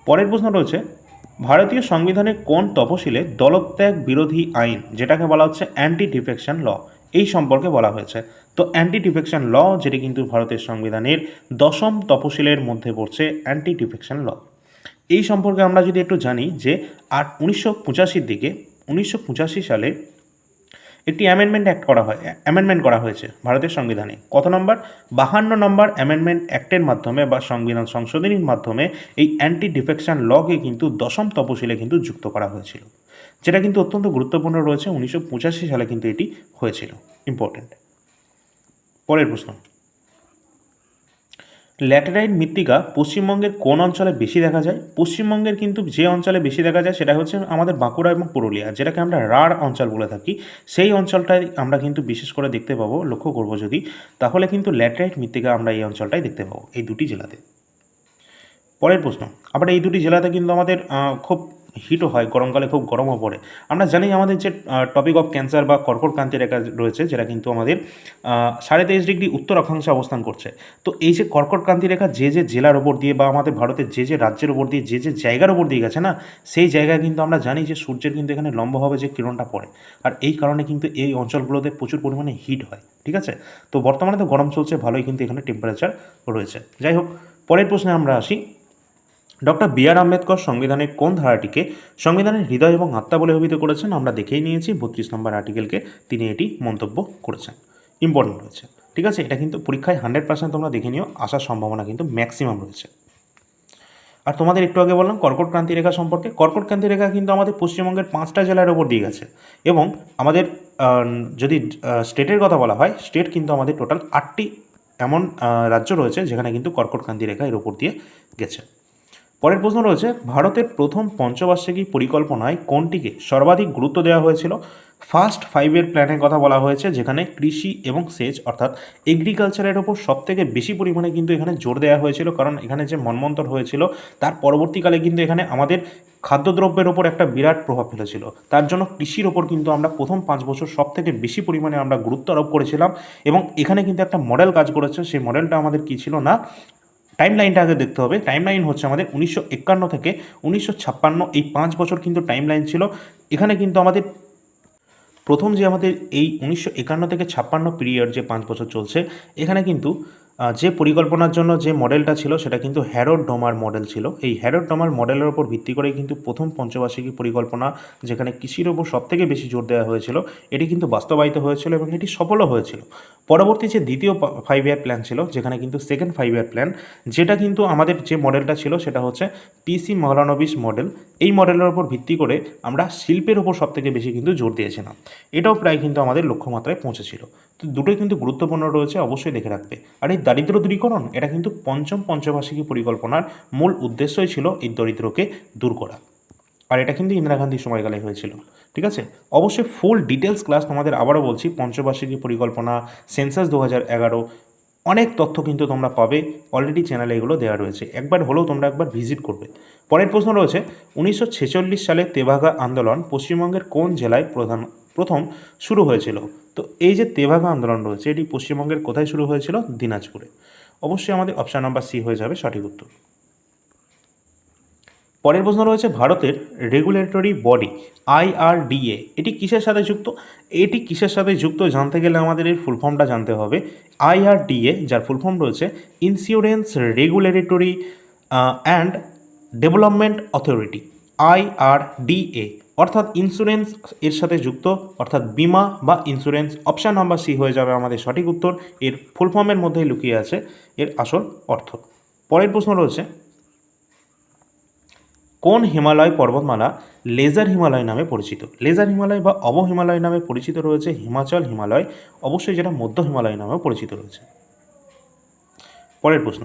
পরের প্রশ্ন রয়েছে, ভারতীয় সংবিধানের কোন তফসিলে দলত্যাগ বিরোধী আইন, যেটাকে বলা হচ্ছে অ্যান্টি ডিফেকশন ল, এই সম্পর্কে বলা হয়েছে? তো অ্যান্টি ডিফেকশন ল যেটি কিন্তু ভারতের সংবিধানের 10ম তফসিলের মধ্যে পড়ছে অ্যান্টি ডিফেকশন ল। এই সম্পর্কে আমরা যদি একটু জানি যে 1985-র দিকে 1985 সালে একটি অ্যামেন্ডমেন্ট করা হয়েছে ভারতের সংবিধানে। কত নম্বর? 52 নম্বর অ্যামেন্ডমেন্ট অ্যাক্টের মাধ্যমে বা সংবিধান সংশোধনীর মাধ্যমে এই অ্যান্টি ডিফেকশন লকে কিন্তু 10ম তফসিলে কিন্তু যুক্ত করা হয়েছিল, যেটা কিন্তু অত্যন্ত গুরুত্বপূর্ণ রয়েছে। 1985 সালে কিন্তু এটি হয়েছিল, ইম্পর্টেন্ট। পরের প্রশ্ন, ল্যাটেরাইট মৃত্তিকা পশ্চিমবঙ্গের কোন অঞ্চলে বেশি দেখা যায়? পশ্চিমবঙ্গের কিন্তু যে অঞ্চলে বেশি দেখা যায় সেটা হচ্ছে আমাদের বাঁকুড়া এবং পুরুলিয়া, যেটাকে আমরা রাঢ় অঞ্চল বলে থাকি। সেই অঞ্চলটায় আমরা কিন্তু বিশেষ করে দেখতে পাবো, লক্ষ্য করবো যদি, তাহলে কিন্তু ল্যাটেরাইট মৃত্তিকা আমরা এই অঞ্চলটায় দেখতে পাবো, এই দুটি জেলাতে। পরের প্রশ্ন, আবার এই দুটি জেলাতে কিন্তু আমাদের খুব হিটও হয়, গরমকালে খুব গরমও পড়ে। আমরা জানি আমাদের যে টপিক অফ ক্যান্সার বা কর্কট ক্রান্তি রেখা রয়েছে, যেটা কিন্তু আমাদের 23.5 ডিগ্রি উত্তর অক্ষাংশে অবস্থান করছে। তো এই যে কর্কট ক্রান্তি রেখা যে যে জেলার ওপর দিয়ে বা আমাদের ভারতের যে যে রাজ্যের ওপর দিয়ে যে যে জায়গার ওপর দিয়ে গেছে না, সেই জায়গায় কিন্তু আমরা জানি যে সূর্যের কিন্তু এখানে লম্বভাবে যে কিরণটা পড়ে, আর এই কারণে কিন্তু এই অঞ্চলগুলোতে প্রচুর পরিমাণে হিট হয়, ঠিক আছে? তো বর্তমানে তো গরম চলছে, ভালোই কিন্তু এখানে টেম্পারেচার রয়েছে। যাই হোক, পরের প্রশ্নে আমরা আসি। ডক্টর বি আর আম্বেদকর সংবিধানের কোন ধারাটিকে সংবিধানের হৃদয় এবং আত্মা বলে অভিহিত করেছেন? আমরা দেখেই নিয়েছি 32 নম্বর আর্টিকেলকে তিনি এটি মন্তব্য করেছেন, ইম্পর্টেন্ট রয়েছে, ঠিক আছে? এটা কিন্তু পরীক্ষায় 100% তোমরা দেখে নিও, আসার সম্ভাবনা কিন্তু ম্যাক্সিমাম রয়েছে। আর তোমাদের একটু আগে বললাম কর্কট ক্রান্তি রেখা সম্পর্কে। কর্কট ক্রান্তি রেখা কিন্তু আমাদের পশ্চিমবঙ্গের 5টা জেলার ওপর দিয়ে গেছে, এবং আমাদের যদি স্টেটের কথা বলা হয়, স্টেট কিন্তু আমাদের টোটাল 8টি এমন রাজ্য রয়েছে যেখানে কিন্তু কর্কট ক্রান্তি রেখা এর ওপর দিয়ে গেছে। পরের প্রশ্ন রয়েছে, ভারতের প্রথম পঞ্চবার্ষিকী পরিকল্পনায় কোনটিকে সর্বাধিক গুরুত্ব দেওয়া হয়েছিল? ফার্স্ট 5-year প্ল্যানের কথা বলা হয়েছে, যেখানে কৃষি এবং সেচ অর্থাৎ এগ্রিকালচারের ওপর সবথেকে বেশি পরিমাণে কিন্তু এখানে জোর দেওয়া হয়েছিল, কারণ এখানে যে মন্বন্তর হয়েছিল তার পরবর্তীকালে কিন্তু এখানে আমাদের খাদ্যদ্রব্যের ওপর একটা বিরাট প্রভাব ফেলেছিল। তার জন্য কৃষির ওপর কিন্তু আমরা প্রথম 5 বছর সবথেকে বেশি পরিমাণে আমরা গুরুত্ব আরোপ করেছিলাম, এবং এখানে কিন্তু একটা মডেল কাজ করেছে। সেই মডেলটা আমাদের কী ছিল না, টাইম লাইনটা আগে দেখতে হবে। টাইম লাইন হচ্ছে আমাদের 1951 থেকে 1956, এই 5 বছর কিন্তু টাইম লাইন ছিল। এখানে কিন্তু আমাদের প্রথম যে আমাদের এই 1951 থেকে 56 পিরিয়ড যে 5 বছর চলছে, এখানে কিন্তু যে পরিকল্পনার জন্য যে মডেলটা ছিল সেটা কিন্তু হ্যারোড ডোমার মডেল ছিল। এই হ্যারোড ডোমার মডেলের ওপর ভিত্তি করেই কিন্তু প্রথম পঞ্চবার্ষিকী পরিকল্পনা, যেখানে কৃষির ওপর সবথেকে বেশি জোর দেওয়া হয়েছিল, এটি কিন্তু বাস্তবায়িত হয়েছিল এবং এটি সফলও হয়েছিল। পরবর্তী যে দ্বিতীয় 5 ইয়ার প্ল্যান ছিল, যেখানে কিন্তু সেকেন্ড 5 ইয়ার প্ল্যান, যেটা কিন্তু আমাদের যে মডেলটা ছিল সেটা হচ্ছে পিসি মহলানবিশ মডেল। এই মডেলের ওপর ভিত্তি করে আমরা শিল্পের ওপর সবথেকে বেশি কিন্তু জোর দিয়েছিলাম। এটাও প্রায় কিন্তু আমাদের লক্ষ্যমাত্রায় পৌঁছেছিল। তো দুটোই কিন্তু গুরুত্বপূর্ণ রয়েছে, অবশ্যই দেখে রাখবে। আর এই দারিদ্র দূরীকরণ, এটা কিন্তু পঞ্চম পঞ্চবার্ষিকী পরিকল্পনার মূল উদ্দেশ্যই ছিল এই দরিদ্রকে দূর করা। আর এটা কিন্তু ইন্দিরা গান্ধীর সময়কালে হয়েছিল। ঠিক আছে, অবশ্যই ফুল ডিটেলস ক্লাস তোমাদের আবারও বলছি, পঞ্চবার্ষিকী পরিকল্পনা, সেন্সাস 2011, অনেক তথ্য কিন্তু তোমরা পাবে। অলরেডি চ্যানেলে এগুলো দেওয়া রয়েছে, একবার হলেও তোমরা একবার ভিজিট করবে। পরের প্রশ্ন রয়েছে, 1946 সালে তেভাগা আন্দোলন পশ্চিমবঙ্গের কোন জেলায় প্রথম শুরু হয়েছিল? তো এই যে তেভাগা আন্দোলন রয়েছে, এটি পশ্চিমবঙ্গের কোথায় শুরু হয়েছিল? দিনাজপুরে। অবশ্যই আমাদের অপশান নাম্বার সি হয়ে যাবে সঠিক উত্তর। পরের প্রশ্ন রয়েছে, ভারতের রেগুলেটরি বডি IRDA এটি কিসের সাথে যুক্ত? এটি কিসের সাথে যুক্ত জানতে গেলে আমাদের এর ফুল ফর্মটা জানতে হবে। IRDA, যার ফুল ফর্ম রয়েছে insurance regulatory and development authority, IRDA, অর্থাৎ ইন্স্যুরেন্স এর সাথে যুক্ত, অর্থাৎ বিমা বা ইন্স্যুরেন্স। অপশান নাম্বার সি হয়ে যাবে আমাদের সঠিক উত্তর। এর ফুল ফর্মের মধ্যেই লুকিয়ে আছে এর আসল অর্থ। পরের প্রশ্ন রয়েছে, কোন হিমালয় পর্বতমালা লেজার হিমালয় নামে পরিচিত? লেজার হিমালয় বা অব হিমালয় নামে পরিচিত রয়েছে হিমাচল হিমালয়, অবশ্যই যেটা মধ্য হিমালয় নামেও পরিচিত রয়েছে। পরের প্রশ্ন,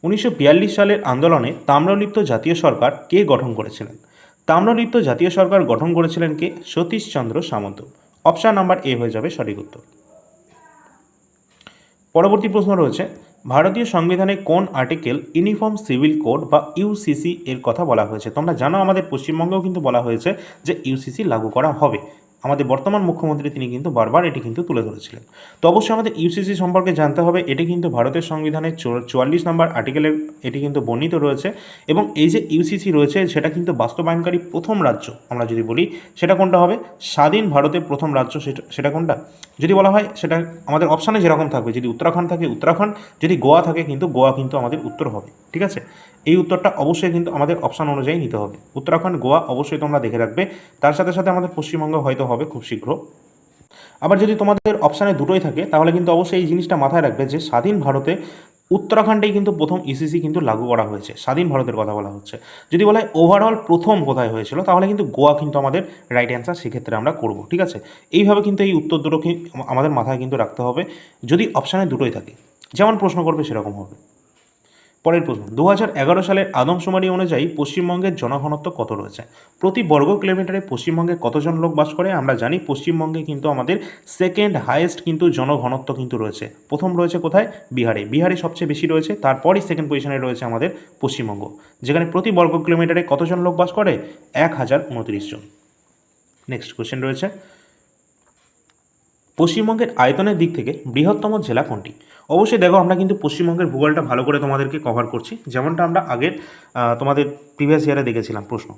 1942 সালের আন্দোলনে তাম্রলিপ্ত জাতীয় সরকার কে গঠন করেছিলেন? তাম্রলিপ্ত জাতীয় সরকার গঠন করেছিলেন কে? সতীশচন্দ্র সামন্ত। অপশান নাম্বার এ হয়ে যাবে সঠিক উত্তর। পরবর্তী প্রশ্ন রয়েছে, ভারতীয় সংবিধানে কোন আর্টিকেল ইউনিফর্ম সিভিল কোড বা ইউসিসি এর কথা বলা হয়েছে? তোমরা জানো আমাদের পশ্চিমবঙ্গেও কিন্তু বলা হয়েছে যে ইউসিসি লাগু করা হবে। আমাদের বর্তমান মুখ্যমন্ত্রী তিনি কিন্তু বারবার এটি কিন্তু তুলে ধরেছিলেন। তো অবশ্যই আমাদের ইউসিসি সম্পর্কে জানতে হবে। এটি কিন্তু ভারতের সংবিধানের 44 নম্বর আর্টিকেলের এটি কিন্তু বর্ণিত রয়েছে। এবং এই যে ইউসিসি রয়েছে সেটা কিন্তু বাস্তবায়নকারী প্রথম রাজ্য আমরা যদি বলি সেটা কোনটা হবে? স্বাধীন ভারতের প্রথম রাজ্য সেটা কোনটা? যদি বলা হয় সেটা আমাদের অপশানে যেরকম থাকবে, যদি উত্তরাখণ্ড থাকে উত্তরাখণ্ড, যদি গোয়া থাকে কিন্তু গোয়া কিন্তু আমাদের উত্তর হবে। ঠিক আছে, এই উত্তরটা অবশ্যই কিন্তু আমাদের অপশান অনুযায়ী নিতে হবে। উত্তরাখণ্ড গোয়া অবশ্যই তোমরা দেখে রাখবে। তার সাথে সাথে আমাদের পশ্চিমবঙ্গ হয়তো হবে খুব শীঘ্র। আবার যদি তোমাদের অপশানে দুটোই থাকে তাহলে কিন্তু অবশ্যই এই জিনিসটা মাথায় রাখবে যে স্বাধীন ভারতে উত্তরাখণ্ডেই কিন্তু প্রথম ইসিসি কিন্তু লাগু করা হয়েছে। স্বাধীন ভারতের কথা বলা হচ্ছে। যদি বলা হয় ওভারঅল প্রথম কোথায় হয়েছিল তাহলে কিন্তু গোয়া কিন্তু আমাদের রাইট অ্যান্সার, সেক্ষেত্রে আমরা করব। ঠিক আছে, এইভাবে কিন্তু এই উত্তর দুটোকে আমাদের মাথায় কিন্তু রাখতে হবে যদি অপশানে দুটোই থাকে, যেমন প্রশ্ন করবে সেরকম হবে। পরের প্রশ্ন, 2011 সালের আদমশুমারি অনুযায়ী পশ্চিমবঙ্গের জনঘনত্ব কত রয়েছে? প্রতি বর্গ কিলোমিটারে পশ্চিমবঙ্গে কতজন লোক বাস করে? আমরা জানি পশ্চিমবঙ্গে কিন্তু আমাদের সেকেন্ড হাইয়েস্ট কিন্তু জনঘনত্ব কিন্তু রয়েছে। প্রথম রয়েছে কোথায়? বিহারে। বিহারে সবচেয়ে বেশি রয়েছে, তারপরই সেকেন্ড পজিশনে রয়েছে আমাদের পশ্চিমবঙ্গ, যেখানে প্রতি বর্গ কিলোমিটারে কতজন লোক বাস করে? 1029 জন। নেক্সট কোয়েশ্চেন রয়েছে, পশ্চিমবঙ্গের আয়তনের দিক থেকে বৃহত্তম জেলা কোনটি? অবশ্যই দেখো আমরা কিন্তু পশ্চিমবঙ্গের ভূগোলটা ভালো করে তোমাদেরকে কভার করছি, যেমনটা আমরা আগের তোমাদের প্রিভিয়াস ইয়ারে দেখেছিলাম প্রশ্ন।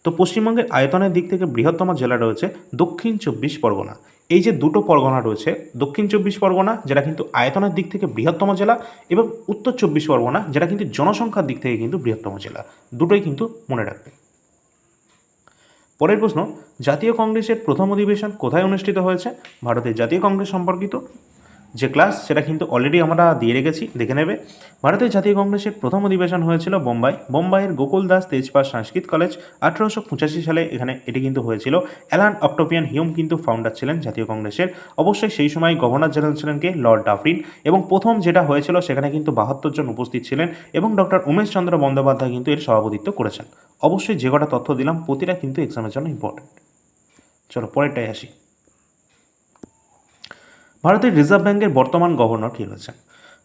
তো পশ্চিমবঙ্গের আয়তনের দিক থেকে বৃহত্তম জেলা রয়েছে দক্ষিণ 24 পরগনা। এই যে দুটো পরগনা রয়েছে, দক্ষিণ 24 পরগনা যেটা কিন্তু আয়তনের দিক থেকে বৃহত্তম জেলা, এবং উত্তর 24 পরগনা যেটা কিন্তু জনসংখ্যার দিক থেকে কিন্তু বৃহত্তম জেলা। দুটোই কিন্তু মনে রাখবে। পরের প্রশ্ন, জাতীয় কংগ্রেসের প্রথম অধিবেশন কোথায় অনুষ্ঠিত হয়েছে? ভারতের জাতীয় কংগ্রেস সম্পর্কিত যে ক্লাস সেটা কিন্তু অলরেডি আমরা দিয়ে রেখেছি, দেখে নেবে। ভারতের জাতীয় কংগ্রেসের প্রথম অধিবেশন হয়েছিল বোম্বাইয়ের গোকুল দাস তেজপাল সংস্কৃত কলেজ। 1885 সালে এটি কিন্তু হয়েছিল। অ্যালান অক্টোপিয়ান হিউম কিন্তু ফাউন্ডার ছিলেন জাতীয় কংগ্রেসের। অবশ্যই সেই সময় গভর্নর জেনারেল ছিলেন কে? Lord Dufferin. এবং প্রথম যেটা হয়েছিল সেখানে কিন্তু 72 জন উপস্থিত ছিলেন এবং ডক্টর উমেশ চন্দ্র বন্দ্যোপাধ্যায় কিন্তু এর সভাপতিত্ব করেছেন। অবশ্যই যে কটা তথ্য দিলাম প্রতিটা কিন্তু এক্সামের জন্য ইম্পর্টেন্ট। চলো পরেরটাই আসি। ভারতের রিজার্ভ ব্যাঙ্কের বর্তমান গভর্নর কী রয়েছেন?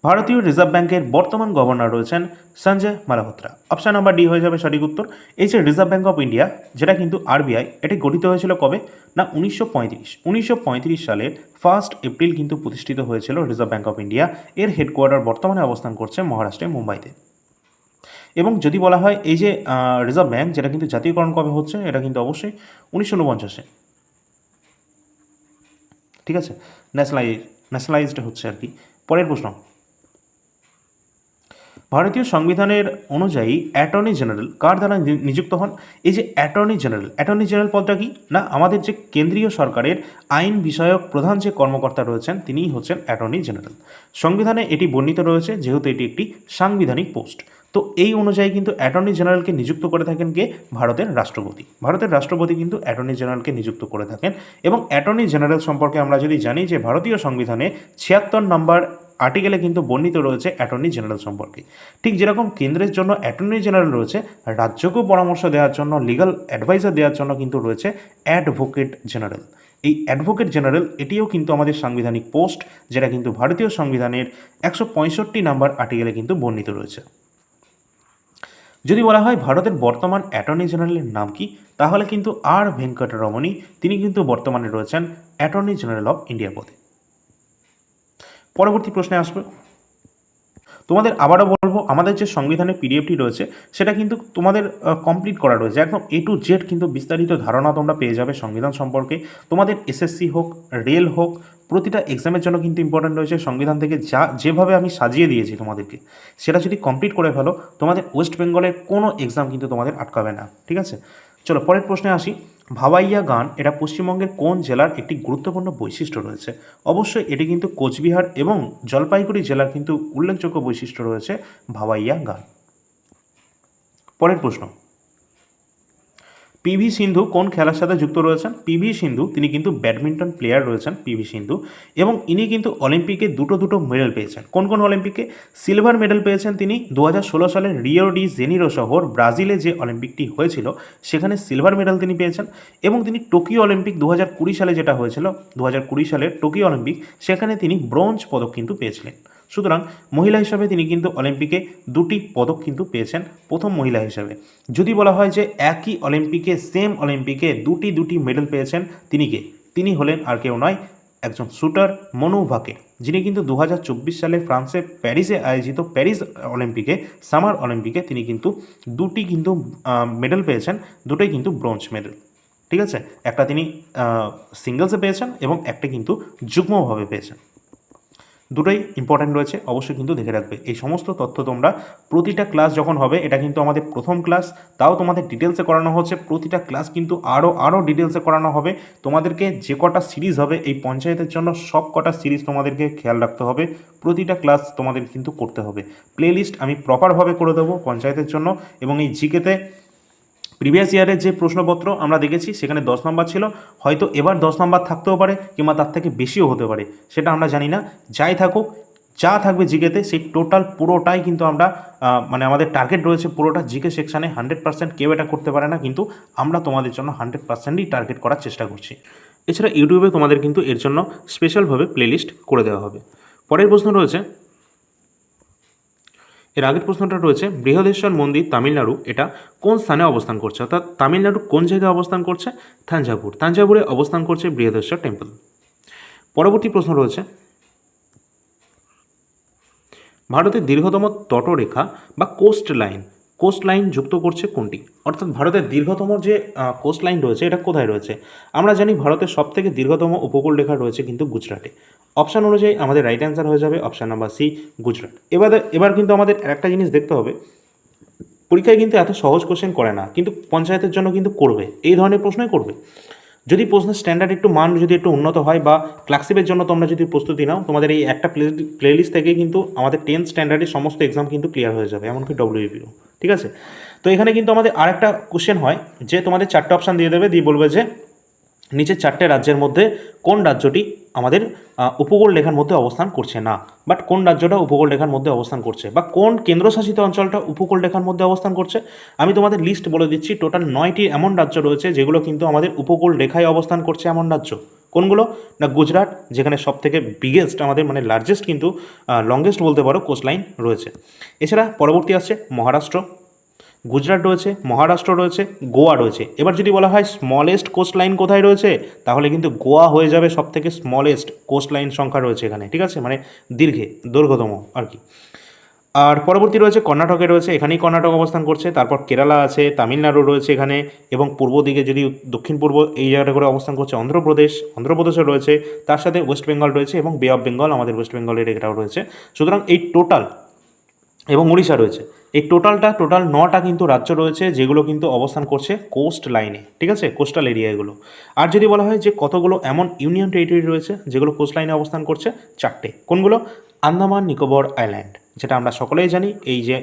ভারতীয় রিজার্ভ ব্যাঙ্কের বর্তমান গভর্নর রয়েছেন Sanjay Malhotra. Option number D হয়ে যাবে সঠিক উত্তর। এই যে রিজার্ভ ব্যাঙ্ক অফ ইন্ডিয়া, যেটা কিন্তু আরবিআই, এটি গঠিত হয়েছিল কবে? না 1935 সালের 1 এপ্রিল কিন্তু প্রতিষ্ঠিত হয়েছিল রিজার্ভ ব্যাঙ্ক অফ ইন্ডিয়া। এর হেডকোয়ার্টার বর্তমানে অবস্থান করছে মহারাষ্ট্রের মুম্বাইতে। এবং যদি বলা হয় এই যে রিজার্ভ ব্যাঙ্ক, যেটা কিন্তু জাতীয়করণ কবে হচ্ছে? এটা কিন্তু অবশ্যই 1949-এ। ঠিক আছে, ন্যাশনালাইজড হচ্ছে আর কি। পরের প্রশ্ন, ভারতীয় সংবিধানের অনুযায়ী অ্যাটর্নি জেনারেল কার দ্বারা নিযুক্ত হন? এই যে অ্যাটর্নি জেনারেল পদটা কি না, আমাদের যে কেন্দ্রীয় সরকারের আইন বিষয়ক প্রধান যে কর্মকর্তা রয়েছেন তিনিই হচ্ছেন অ্যাটর্নি জেনারেল। সংবিধানে এটি বর্ণিত রয়েছে যেহেতু এটি একটি সাংবিধানিক পোস্ট। তো এই অনুযায়ী কিন্তু অ্যাটর্নি জেনারেলকে নিযুক্ত করে থাকেন কে? ভারতের রাষ্ট্রপতি কিন্তু অ্যাটর্নি জেনারেলকে নিযুক্ত করে থাকেন। এবং অ্যাটর্নি জেনারেল সম্পর্কে আমরা যদি জানি যে ভারতীয় সংবিধানে 76 নম্বর আর্টিকেলে কিন্তু বর্ণিত রয়েছে অ্যাটর্নি জেনারেল সম্পর্কে। ঠিক যেরকম কেন্দ্রের জন্য অ্যাটর্নি জেনারেল রয়েছে, রাজ্যকেও পরামর্শ দেওয়ার জন্য, লিগাল অ্যাডভাইজার দেওয়ার জন্য কিন্তু রয়েছে অ্যাডভোকেট জেনারেল। এই অ্যাডভোকেট জেনারেল এটিও কিন্তু আমাদের সাংবিধানিক পোস্ট, যেটা কিন্তু ভারতীয় সংবিধানের 165 নম্বর আর্টিকেলে কিন্তু বর্ণিত রয়েছে। যদি বলা হয় ভারতের বর্তমান অ্যাটর্নি জেনারেলের নাম কি, তাহলে কিন্তু আর ভেঙ্কটরমণী, তিনি কিন্তু বর্তমানে রয়েছেন অ্যাটর্নি জেনারেল অফ ইন্ডিয়া পদে। পরবর্তী প্রশ্নে আসবে, তোমাদের আবারও বলবো আমাদের যে সংবিধানের পিডিএফটি রয়েছে সেটা কিন্তু তোমাদের কমপ্লিট করা রয়েছে, একদম A to Z কিন্তু বিস্তারিত ধারণা তোমরা পেয়ে যাবে সংবিধান সম্পর্কে। তোমাদের SSC হোক, রেল হোক, প্রতিটা এক্সামের জন্য কিন্তু ইম্পর্টেন্ট রয়েছে সংবিধান থেকে, যেভাবে আমি সাজিয়ে দিয়েছি তোমাদেরকে, সেটা যদি কমপ্লিট করে ফেলো তোমাদের ওয়েস্ট বেঙ্গলের কোনো এক্সাম কিন্তু তোমাদের আটকাবে না। ঠিক আছে, চলো পরের প্রশ্নে আসি। ভাওয়াইয়া গান এটা পশ্চিমবঙ্গের কোন জেলার একটি গুরুত্বপূর্ণ বৈশিষ্ট্য রয়েছে? অবশ্যই এটি কিন্তু কোচবিহার এবং জলপাইগুড়ি জেলার কিন্তু উল্লেখযোগ্য বৈশিষ্ট্য রয়েছে ভাওয়াইয়া গান। পরের প্রশ্ন, পিভি সিন্ধু কোন খেলার সাথে যুক্ত রয়েছেন? পিভি সিন্ধু তিনি কিন্তু ব্যাডমিন্টন প্লেয়ার রয়েছেন পিভি সিন্ধু, এবং ইনি কিন্তু অলিম্পিকে দুটো মেডেল পেয়েছেন। কোন কোন অলিম্পিকে? সিলভার মেডেল পেয়েছেন তিনি 2016 সালের রিও ডি জেনিরো শহর ব্রাজিলে যে অলিম্পিকটি হয়েছিল সেখানে সিলভার মেডেল তিনি পেয়েছেন। এবং তিনি টোকিও অলিম্পিক 2020 সালে যেটা হয়েছিল, 2020 সালের টোকিও অলিম্পিক, সেখানে তিনি ব্রোঞ্জ পদক কিন্তু পেয়েছিলেন। সুতরাং মহিলা হিসাবে তিনি কিন্তু অলিম্পিকে 2টি পদক কিন্তু পেয়েছেন, প্রথম মহিলা হিসাবে। যদি বলা হয় যে একই অলিম্পিকে, সেম অলিম্পিকে দুটি মেডেল পেয়েছেন, তিনি হলেন আর কেউ নয়, একজন শুটার মনু ভাকের, যিনি কিন্তু 2024 সালে ফ্রান্সের প্যারিসে আয়োজিত প্যারিস অলিম্পিকে, সামার অলিম্পিকে তিনি কিন্তু 2টি কিন্তু মেডেল পেয়েছেন, দুটোই কিন্তু ব্রোঞ্জ মেডেল। ঠিক আছে, একটা তিনি সিঙ্গলসে পেয়েছেন এবং একটা কিন্তু যুগ্মভাবে পেয়েছেন। দুটোই ইম্পর্ট্যান্ট রয়েছে, অবশ্যই কিন্তু দেখে রাখবে। এই সমস্ত তথ্য তোমরা প্রতিটা ক্লাস যখন হবে, এটা কিন্তু আমাদের প্রথম ক্লাস, তাও তোমাদের ডিটেলসে করানো হচ্ছে, প্রতিটা ক্লাস কিন্তু আরও ডিটেলসে করানো হবে। তোমাদেরকে যে কটা সিরিজ হবে এই পঞ্চায়েতের জন্য, সব কটা সিরিজ তোমাদেরকে খেয়াল রাখতে হবে, প্রতিটা ক্লাস তোমাদের কিন্তু করতে হবে। প্লেলিস্ট আমি প্রপারভাবে করে দেবো পঞ্চায়েতের জন্য। এবং এই জিকেতে প্রিভিয়াস ইয়ারের যে প্রশ্নপত্র আমরা দেখেছি সেখানে 10 নম্বর ছিল, হয়তো এবার 10 নম্বর থাকতেও পারে কিংবা তার থেকে বেশিও হতে পারে, সেটা আমরা জানি না। যাই থাকুক, যা থাকবে জিকেতে সেই টোটাল পুরোটাই কিন্তু আমরা মানে আমাদের টার্গেট রয়েছে পুরোটা জিকে সেকশানে 100%। কেউ এটা করতে পারে না, কিন্তু আমরা তোমাদের জন্য 100%ই টার্গেট করার চেষ্টা করছি। এছাড়া ইউটিউবে তোমাদের কিন্তু এর জন্য স্পেশালভাবে প্লেলিস্ট করে দেওয়া হবে। পরের প্রশ্ন রয়েছে, এর আগের প্রশ্নটা রয়েছে, বৃহদেশ্বর মন্দির তামিলনাড়ু এটা কোন স্থানে অবস্থান করছে? অর্থাৎ তামিলনাড়ু কোন জায়গায় অবস্থান করছে? তাঞ্জাভুরে অবস্থান করছে বৃহদেশ্বর টেম্পল। পরবর্তী প্রশ্ন রয়েছে, ভারতের দীর্ঘতম তটরেখা বা কোস্ট লাইন যুক্ত করছে কোনটি? অর্থাৎ ভারতের দীর্ঘতম যে কোস্ট লাইন রয়েছে এটা কোথায় রয়েছে? আমরা জানি ভারতের সবথেকে দীর্ঘতম উপকূল রেখা রয়েছে কিন্তু গুজরাটে। অপশান অনুযায়ী আমাদের রাইট অ্যান্সার হয়ে যাবে অপশান নাম্বার সি, গুজরাট। এবার কিন্তু আমাদের একটা জিনিস দেখতে হবে, পরীক্ষায় কিন্তু এত সহজ কোশ্চেন করে না, কিন্তু পঞ্চায়েতের জন্য কিন্তু করবে, এই ধরনের প্রশ্নই করবে। যদি প্রশ্নের স্ট্যান্ডার্ড একটু মান যদি একটু উন্নত হয়, বা ক্লাসিপের জন্য তোমরা যদি প্রস্তুতি নাও, তোমাদের এই একটা প্লেলিস্ট থেকেই কিন্তু আমাদের 10th স্ট্যান্ডার্ডের সমস্ত এক্সাম কিন্তু ক্লিয়ার হয়ে যাবে, এমনকি WBPও। ঠিক আছে, তো এখানে কিন্তু আমাদের আরেকটা কোশ্চেন হয় যে তোমাদের 4টে অপশান দিয়ে দেবে, দিয়ে বলবে যে নিচের 4টে রাজ্যের মধ্যে কোন রাজ্যটি আমাদের উপকূল রেখার মধ্যে অবস্থান করছে না, বাট কোন রাজ্যটা উপকূল রেখার মধ্যে অবস্থান করছে, বা কোন কেন্দ্রশাসিত অঞ্চলটা উপকূল রেখার মধ্যে অবস্থান করছে। আমি তোমাদের লিস্ট বলে দিচ্ছি, টোটাল 9টি এমন রাজ্য রয়েছে যেগুলো কিন্তু আমাদের উপকূল রেখায় অবস্থান করছে। এমন রাজ্য কোনগুলো? না গুজরাট, যেখানে সবথেকে বিগেস্ট আমাদের মানে লার্জেস্ট কিন্তু লংগেস্ট বলতে পারো কোস্ট লাইন রয়েছে। এছাড়া পরবর্তী আসছে মহারাষ্ট্র, গুজরাট রয়েছে, মহারাষ্ট্র রয়েছে, গোয়া রয়েছে। এবার যদি বলা হয় স্মলেস্ট কোস্ট লাইন কোথায় রয়েছে, তাহলে কিন্তু গোয়া হয়ে যাবে সবথেকে স্মলেস্ট কোস্ট লাইন সংখ্যা রয়েছে এখানে। ঠিক আছে, মানে দীর্ঘতম আর কি। আর পরবর্তী রয়েছে কর্ণাটকে রয়েছে, এখানেই কর্ণাটক অবস্থান করছে। তারপর কেরালা আছে, তামিলনাড়ু রয়েছে এখানে, এবং পূর্ব দিকে যদি দক্ষিণ পূর্ব এই জায়গাটা করে অবস্থান করছে অন্ধ্রপ্রদেশও রয়েছে, তার সাথে ওয়েস্ট বেঙ্গল রয়েছে এবং বে অফ বেঙ্গল আমাদের ওয়েস্ট বেঙ্গলের এটাও রয়েছে। সুতরাং এই টোটাল, এবং উড়িষ্যা রয়েছে, এই টোটাল 9টা কিন্তু রাজ্য রয়েছে যেগুলো কিন্তু অবস্থান করছে কোস্ট লাইনে, ঠিক আছে, কোস্টাল এরিয়া এগুলো। আর যদি বলা হয় যে কতগুলো এমন ইউনিয়ন টেরিটরি রয়েছে যেগুলো কোস্ট লাইনে অবস্থান করছে, 4টে। কোনগুলো? আন্দামান নিকোবর আইল্যান্ড, যেটা আমরা সকলেই জানি,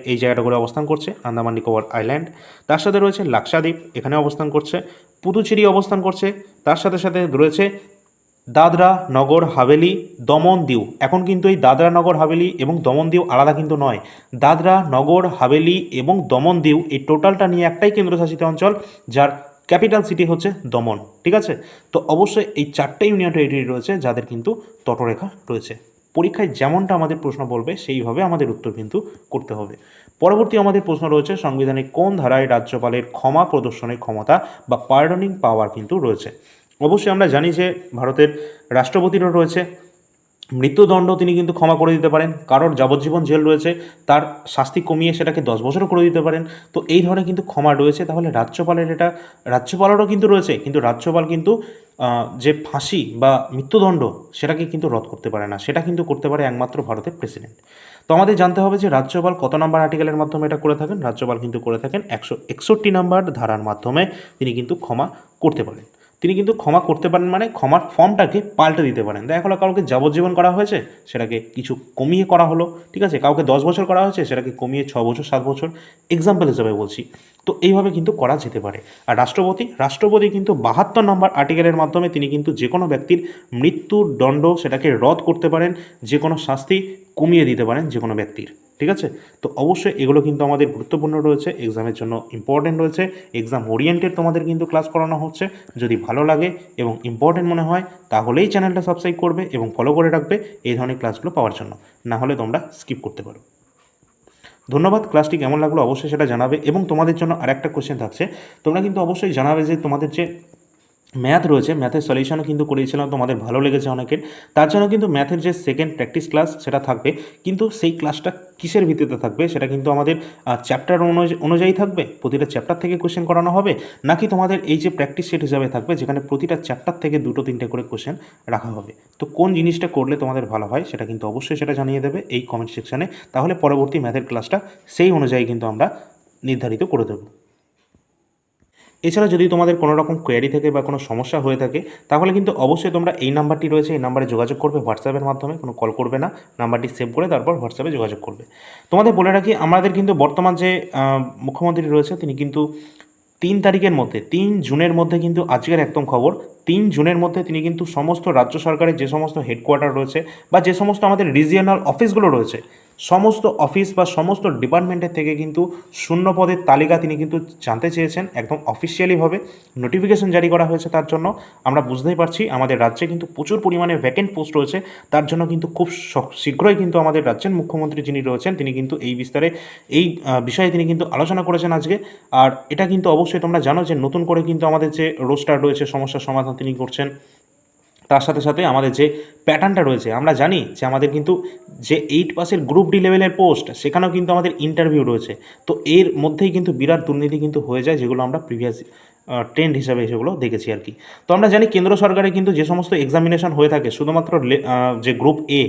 এই জায়গাটা করে অবস্থান করছে আন্দামান নিকোবর আইল্যান্ড। তার সাথে রয়েছে লাক্ষাদ্বীপ, এখানে অবস্থান করছে। পুদুচেরি অবস্থান করছে। তার সাথে সাথে রয়েছে দাদরা নগর হাভেলি, দমন দিউ। এখন কিন্তু এই দাদরা নগর হাভেলি এবং দমন দিউ আলাদা কিন্তু নয়। দাদরা নগর হাভেলি এবং দমন দিউ এই টোটালটা নিয়ে একটাই কেন্দ্রশাসিত অঞ্চল, যার ক্যাপিটাল সিটি হচ্ছে দমন, ঠিক আছে। তো অবশ্যই এই 4টে ইউনিয়ন টেরিটরি রয়েছে যাদের কিন্তু তটরেখা রয়েছে। পরীক্ষায় যেমনটা আমাদের প্রশ্ন বলবে সেইভাবে আমাদের উত্তর কিন্তু করতে হবে। পরবর্তী আমাদের প্রশ্ন রয়েছে, সংবিধানে কোন ধারায় রাজ্যপালের ক্ষমা প্রদর্শনের ক্ষমতা বা পার্ডনিং পাওয়ার কিন্তু রয়েছে। অবশ্যই আমরা জানি যে ভারতের রাষ্ট্রপতিরও রয়েছে মৃত্যুদণ্ড, তিনি কিন্তু ক্ষমা করে দিতে পারেন। কারোর যাবজ্জীবন জেল রয়েছে, তার শাস্তি কমিয়ে সেটাকে 10 বছরও করে দিতে পারেন। তো এই ধরনের কিন্তু ক্ষমা রয়েছে। তাহলে রাজ্যপালেরও কিন্তু রয়েছে, কিন্তু রাজ্যপাল কিন্তু যে ফাঁসি বা মৃত্যুদণ্ড সেটাকে কিন্তু রদ করতে পারে না, সেটা কিন্তু করতে পারে একমাত্র ভারতের প্রেসিডেন্ট। তো আমাদের জানতে হবে যে রাজ্যপাল কত নম্বর আর্টিকেলের মাধ্যমে এটা করে থাকেন। রাজ্যপাল কিন্তু করে থাকেন 161 নম্বর ধারার মাধ্যমে তিনি কিন্তু ক্ষমা করতে পারেন। তিনি কিন্তু ক্ষমা করতে পারেন মানে ক্ষমার ফর্মটাকে পাল্টে দিতে পারেন। দেখা গেলো কাউকে যাবজ্জীবন করা হয়েছে, সেটাকে কিছু কমিয়ে করা হলো, ঠিক আছে। কাউকে 10 বছর করা হয়েছে, সেটাকে কমিয়ে 6 বছর 7 বছর, এক্সাম্পল হিসাবে বলছি। তো এইভাবে কিন্তু করা যেতে পারে। আর রাষ্ট্রপতি কিন্তু 72 নম্বর আর্টিকেলের মাধ্যমে তিনি কিন্তু যে কোনো ব্যক্তির মৃত্যুর দণ্ড সেটাকে রদ করতে পারেন, যে কোনো শাস্তি কমিয়ে দিতে পারেন যে কোনো ব্যক্তির, ঠিক আছে। তো অবশ্যই এগুলো কিন্তু আমাদের গুরুত্বপূর্ণ রয়েছে, এক্সামের জন্য ইম্পর্টেন্ট রয়েছে, এক্সাম ওরিয়েন্টেড তোমাদের কিন্তু ক্লাস করানো হচ্ছে। যদি ভালো লাগে এবং ইম্পর্টেন্ট মনে হয় তাহলেই চ্যানেলটা সাবস্ক্রাইব করবে এবং ফলো করে রাখবে এই ধরনের ক্লাসগুলো পাওয়ার জন্য, না হলে তোমরা স্কিপ করতে পারো। ধন্যবাদ। ক্লাসটি কেমন লাগলো অবশ্যই সেটা জানাবে, এবং তোমাদের জন্য আরেকটা কোশ্চেন থাকছে, তোমরা কিন্তু অবশ্যই জানাবে যে তোমাদের যে ম্যাথ রয়েছে, ম্যাথের সলিউশনও কিন্তু করিয়েছিলাম, তোমাদের ভালো লেগেছে অনেকের। তার জন্য কিন্তু ম্যাথের যে সেকেন্ড প্র্যাকটিস ক্লাস সেটা থাকবে, কিন্তু সেই ক্লাসটা কিসের ভিত্তিতে থাকবে, সেটা কিন্তু আমাদের চ্যাপ্টার অনুযায়ী থাকবে। প্রতিটা চ্যাপ্টার থেকে কোশ্চেন করানো হবে, নাকি তোমাদের এই যে প্র্যাকটিস সেট হিসাবে থাকবে, যেখানে প্রতিটা চ্যাপ্টার থেকে 2-3টে করে কোশ্চেন রাখা হবে। তো কোন জিনিসটা করলে তোমাদের ভালো হয় সেটা কিন্তু অবশ্যই সেটা জানিয়ে দেবে এই কমেন্ট সেকশানে। তাহলে পরবর্তী ম্যাথের ক্লাসটা সেই অনুযায়ী কিন্তু আমরা নির্ধারিত করে দেবো। এছাড়া যদি তোমাদের কোনো রকম কোয়ারি থাকে বা কোনো সমস্যা হয়ে থাকে, তাহলে কিন্তু অবশ্যই তোমরা এই নাম্বারটি রয়েছে, এই নাম্বারে যোগাযোগ করবে হোয়াটসঅ্যাপের মাধ্যমে, কোনো কল করবে না, নাম্বারটি সেভ করে তারপর হোয়াটসঅ্যাপে যোগাযোগ করবে। তোমাদের বলে রাখি, আমাদের কিন্তু বর্তমান যে মুখ্যমন্ত্রী রয়েছে তিনি কিন্তু 3 তারিখের মধ্যে, 3 জুনের মধ্যে কিন্তু আজকের একদম খবর, 3 জুনের মধ্যে তিনি কিন্তু সমস্ত রাজ্য সরকারের যে সমস্ত হেডকোয়ার্টার রয়েছে বা যে সমস্ত আমাদের রিজিয়নাল অফিসগুলো রয়েছে, সমস্ত অফিস বা সমস্ত ডিপার্টমেন্টের থেকে কিন্তু শূন্য পদের তালিকা তিনি কিন্তু জানতে চেয়েছেন। একদম অফিসিয়ালিভাবে নোটিফিকেশন জারি করা হয়েছে। তার জন্য আমরা বুঝতেই পারছি আমাদের রাজ্যে কিন্তু প্রচুর পরিমাণে ভ্যাকেন্ট পোস্ট রয়েছে। তার জন্য কিন্তু খুব শীঘ্রই কিন্তু আমাদের রাজ্যের মুখ্যমন্ত্রী যিনি রয়েছেন তিনি কিন্তু এই বিষয়ে তিনি কিন্তু আলোচনা করেছেন আজকে। আর এটা কিন্তু অবশ্যই তোমরা জানো যে নতুন করে কিন্তু আমাদের যে রোস্টার রয়েছে সমস্যার সমাধান তিনি করছেন। তার সাথে সাথে আমাদের যে প্যাটার্নটা রয়েছে, আমরা জানি যে আমাদের কিন্তু যে 8 পাসের গ্রুপ ডি লেভেলের পোস্ট, সেখানেও কিন্তু আমাদের ইন্টারভিউ রয়েছে। তো এর মধ্যেই কিন্তু বিরাট দুর্নীতি কিন্তু হয়ে যায়, যেগুলো আমরা প্রিভিয়াস ট্রেন্ড হিসাবে সেগুলো দেখেছি আর কি। তো আমরা জানি কেন্দ্র সরকারে কিন্তু যে সমস্ত এক্সামিনেশন হয়ে থাকে শুধুমাত্র যে গ্রুপ এ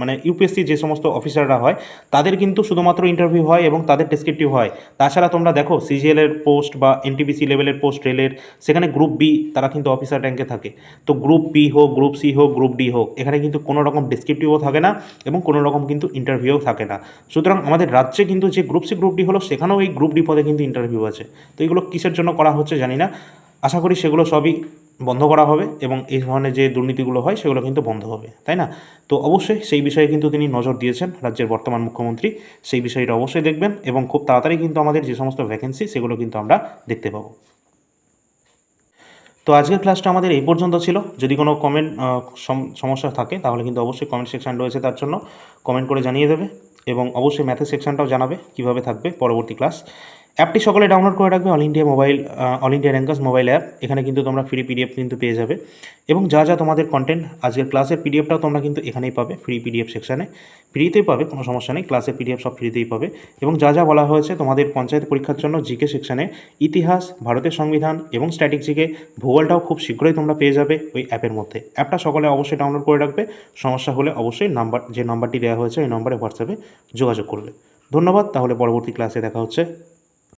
মানে ইউপিএসসি যে সমস্ত অফিসাররা হয় তাদের কিন্তু শুধুমাত্র ইন্টারভিউ হয় এবং তাদের ডেসক্রিপটিভ হয়। তাছাড়া তোমরা দেখো সিজিএলের পোস্ট বা এনটিপিসি লেভেলের পোস্ট রেলের, সেখানে গ্রুপ বি তারা কিন্তু অফিসার র্যাঙ্কে থাকে। তো গ্রুপ বি হোক, গ্রুপ সি হোক, গ্রুপ ডি হোক, এখানে কিন্তু কোনো রকম ডেসক্রিপটিভও থাকে না এবং কোনো রকম কিন্তু ইন্টারভিউও থাকে না। সুতরাং আমাদের রাজ্যে কিন্তু যে গ্রুপ সি গ্রুপ ডি হলো, সেখানেও এই গ্রুপ ডি পদে কিন্তু ইন্টারভিউ আছে। তো এগুলো কিসের জন্য করা হচ্ছে জানি না, আশা করি সেগুলো সবই বন্ধ করা হবে এবং এই ধরনের যে দুর্নীতিগুলো হয় সেগুলো কিন্তু বন্ধ হবে, তাই না? তো অবশ্যই সেই বিষয়ে কিন্তু তিনি নজর দিয়েছেন রাজ্যের বর্তমান মুখ্যমন্ত্রী, সেই বিষয়টা অবশ্যই দেখবেন এবং খুব তাড়াতাড়ি কিন্তু আমাদের যে সমস্ত ভ্যাকেন্সি সেগুলো কিন্তু আমরা দেখতে পাবো। তো আজকের ক্লাসটা আমাদের এই পর্যন্ত ছিল। যদি কোনো সমস্যা থাকে তাহলে কিন্তু অবশ্যই কমেন্ট সেকশান রয়েছে, তার জন্য কমেন্ট করে জানিয়ে দেবে এবং অবশ্যই ম্যাথের সেকশানটাও জানাবে কীভাবে থাকবে পরবর্তী ক্লাস। অ্যাপটি সকলে ডাউনলোড করে রাখবে। All India rankers mobile app. এখানে কিন্তু তোমরা ফ্রি পিডিএফ কিন্তু পেয়ে যাবে এবং যা যা তোমাদের কন্টেন্ট আজকের ক্লাসের পিডিএফটাও তোমরা কিন্তু এখানেই পাবে, ফ্রি পিডিএফ সেকশানে। ফ্রিতেই পাবে, কোনো সমস্যা নেই, ক্লাসের পিডিএফ সব ফ্রিতেই পাবে। এবং যা যা বলা হয়েছে তোমাদের পঞ্চায়েত পরীক্ষার জন্য জিকে সেকশানে ইতিহাস, ভারতের সংবিধান এবং স্ট্যাটিক জিকে, ভূগোলটাও খুব শীঘ্রই তোমরা পেয়ে যাবে ওই অ্যাপের মধ্যে। অ্যাপটা সকলে অবশ্যই ডাউনলোড করে রাখবে। সমস্যা হলে অবশ্যই নাম্বারটি দেওয়া হয়েছে ওই নম্বরে হোয়াটসঅ্যাপে যোগাযোগ করবে। ধন্যবাদ। তাহলে পরবর্তী ক্লাসে দেখা হচ্ছে।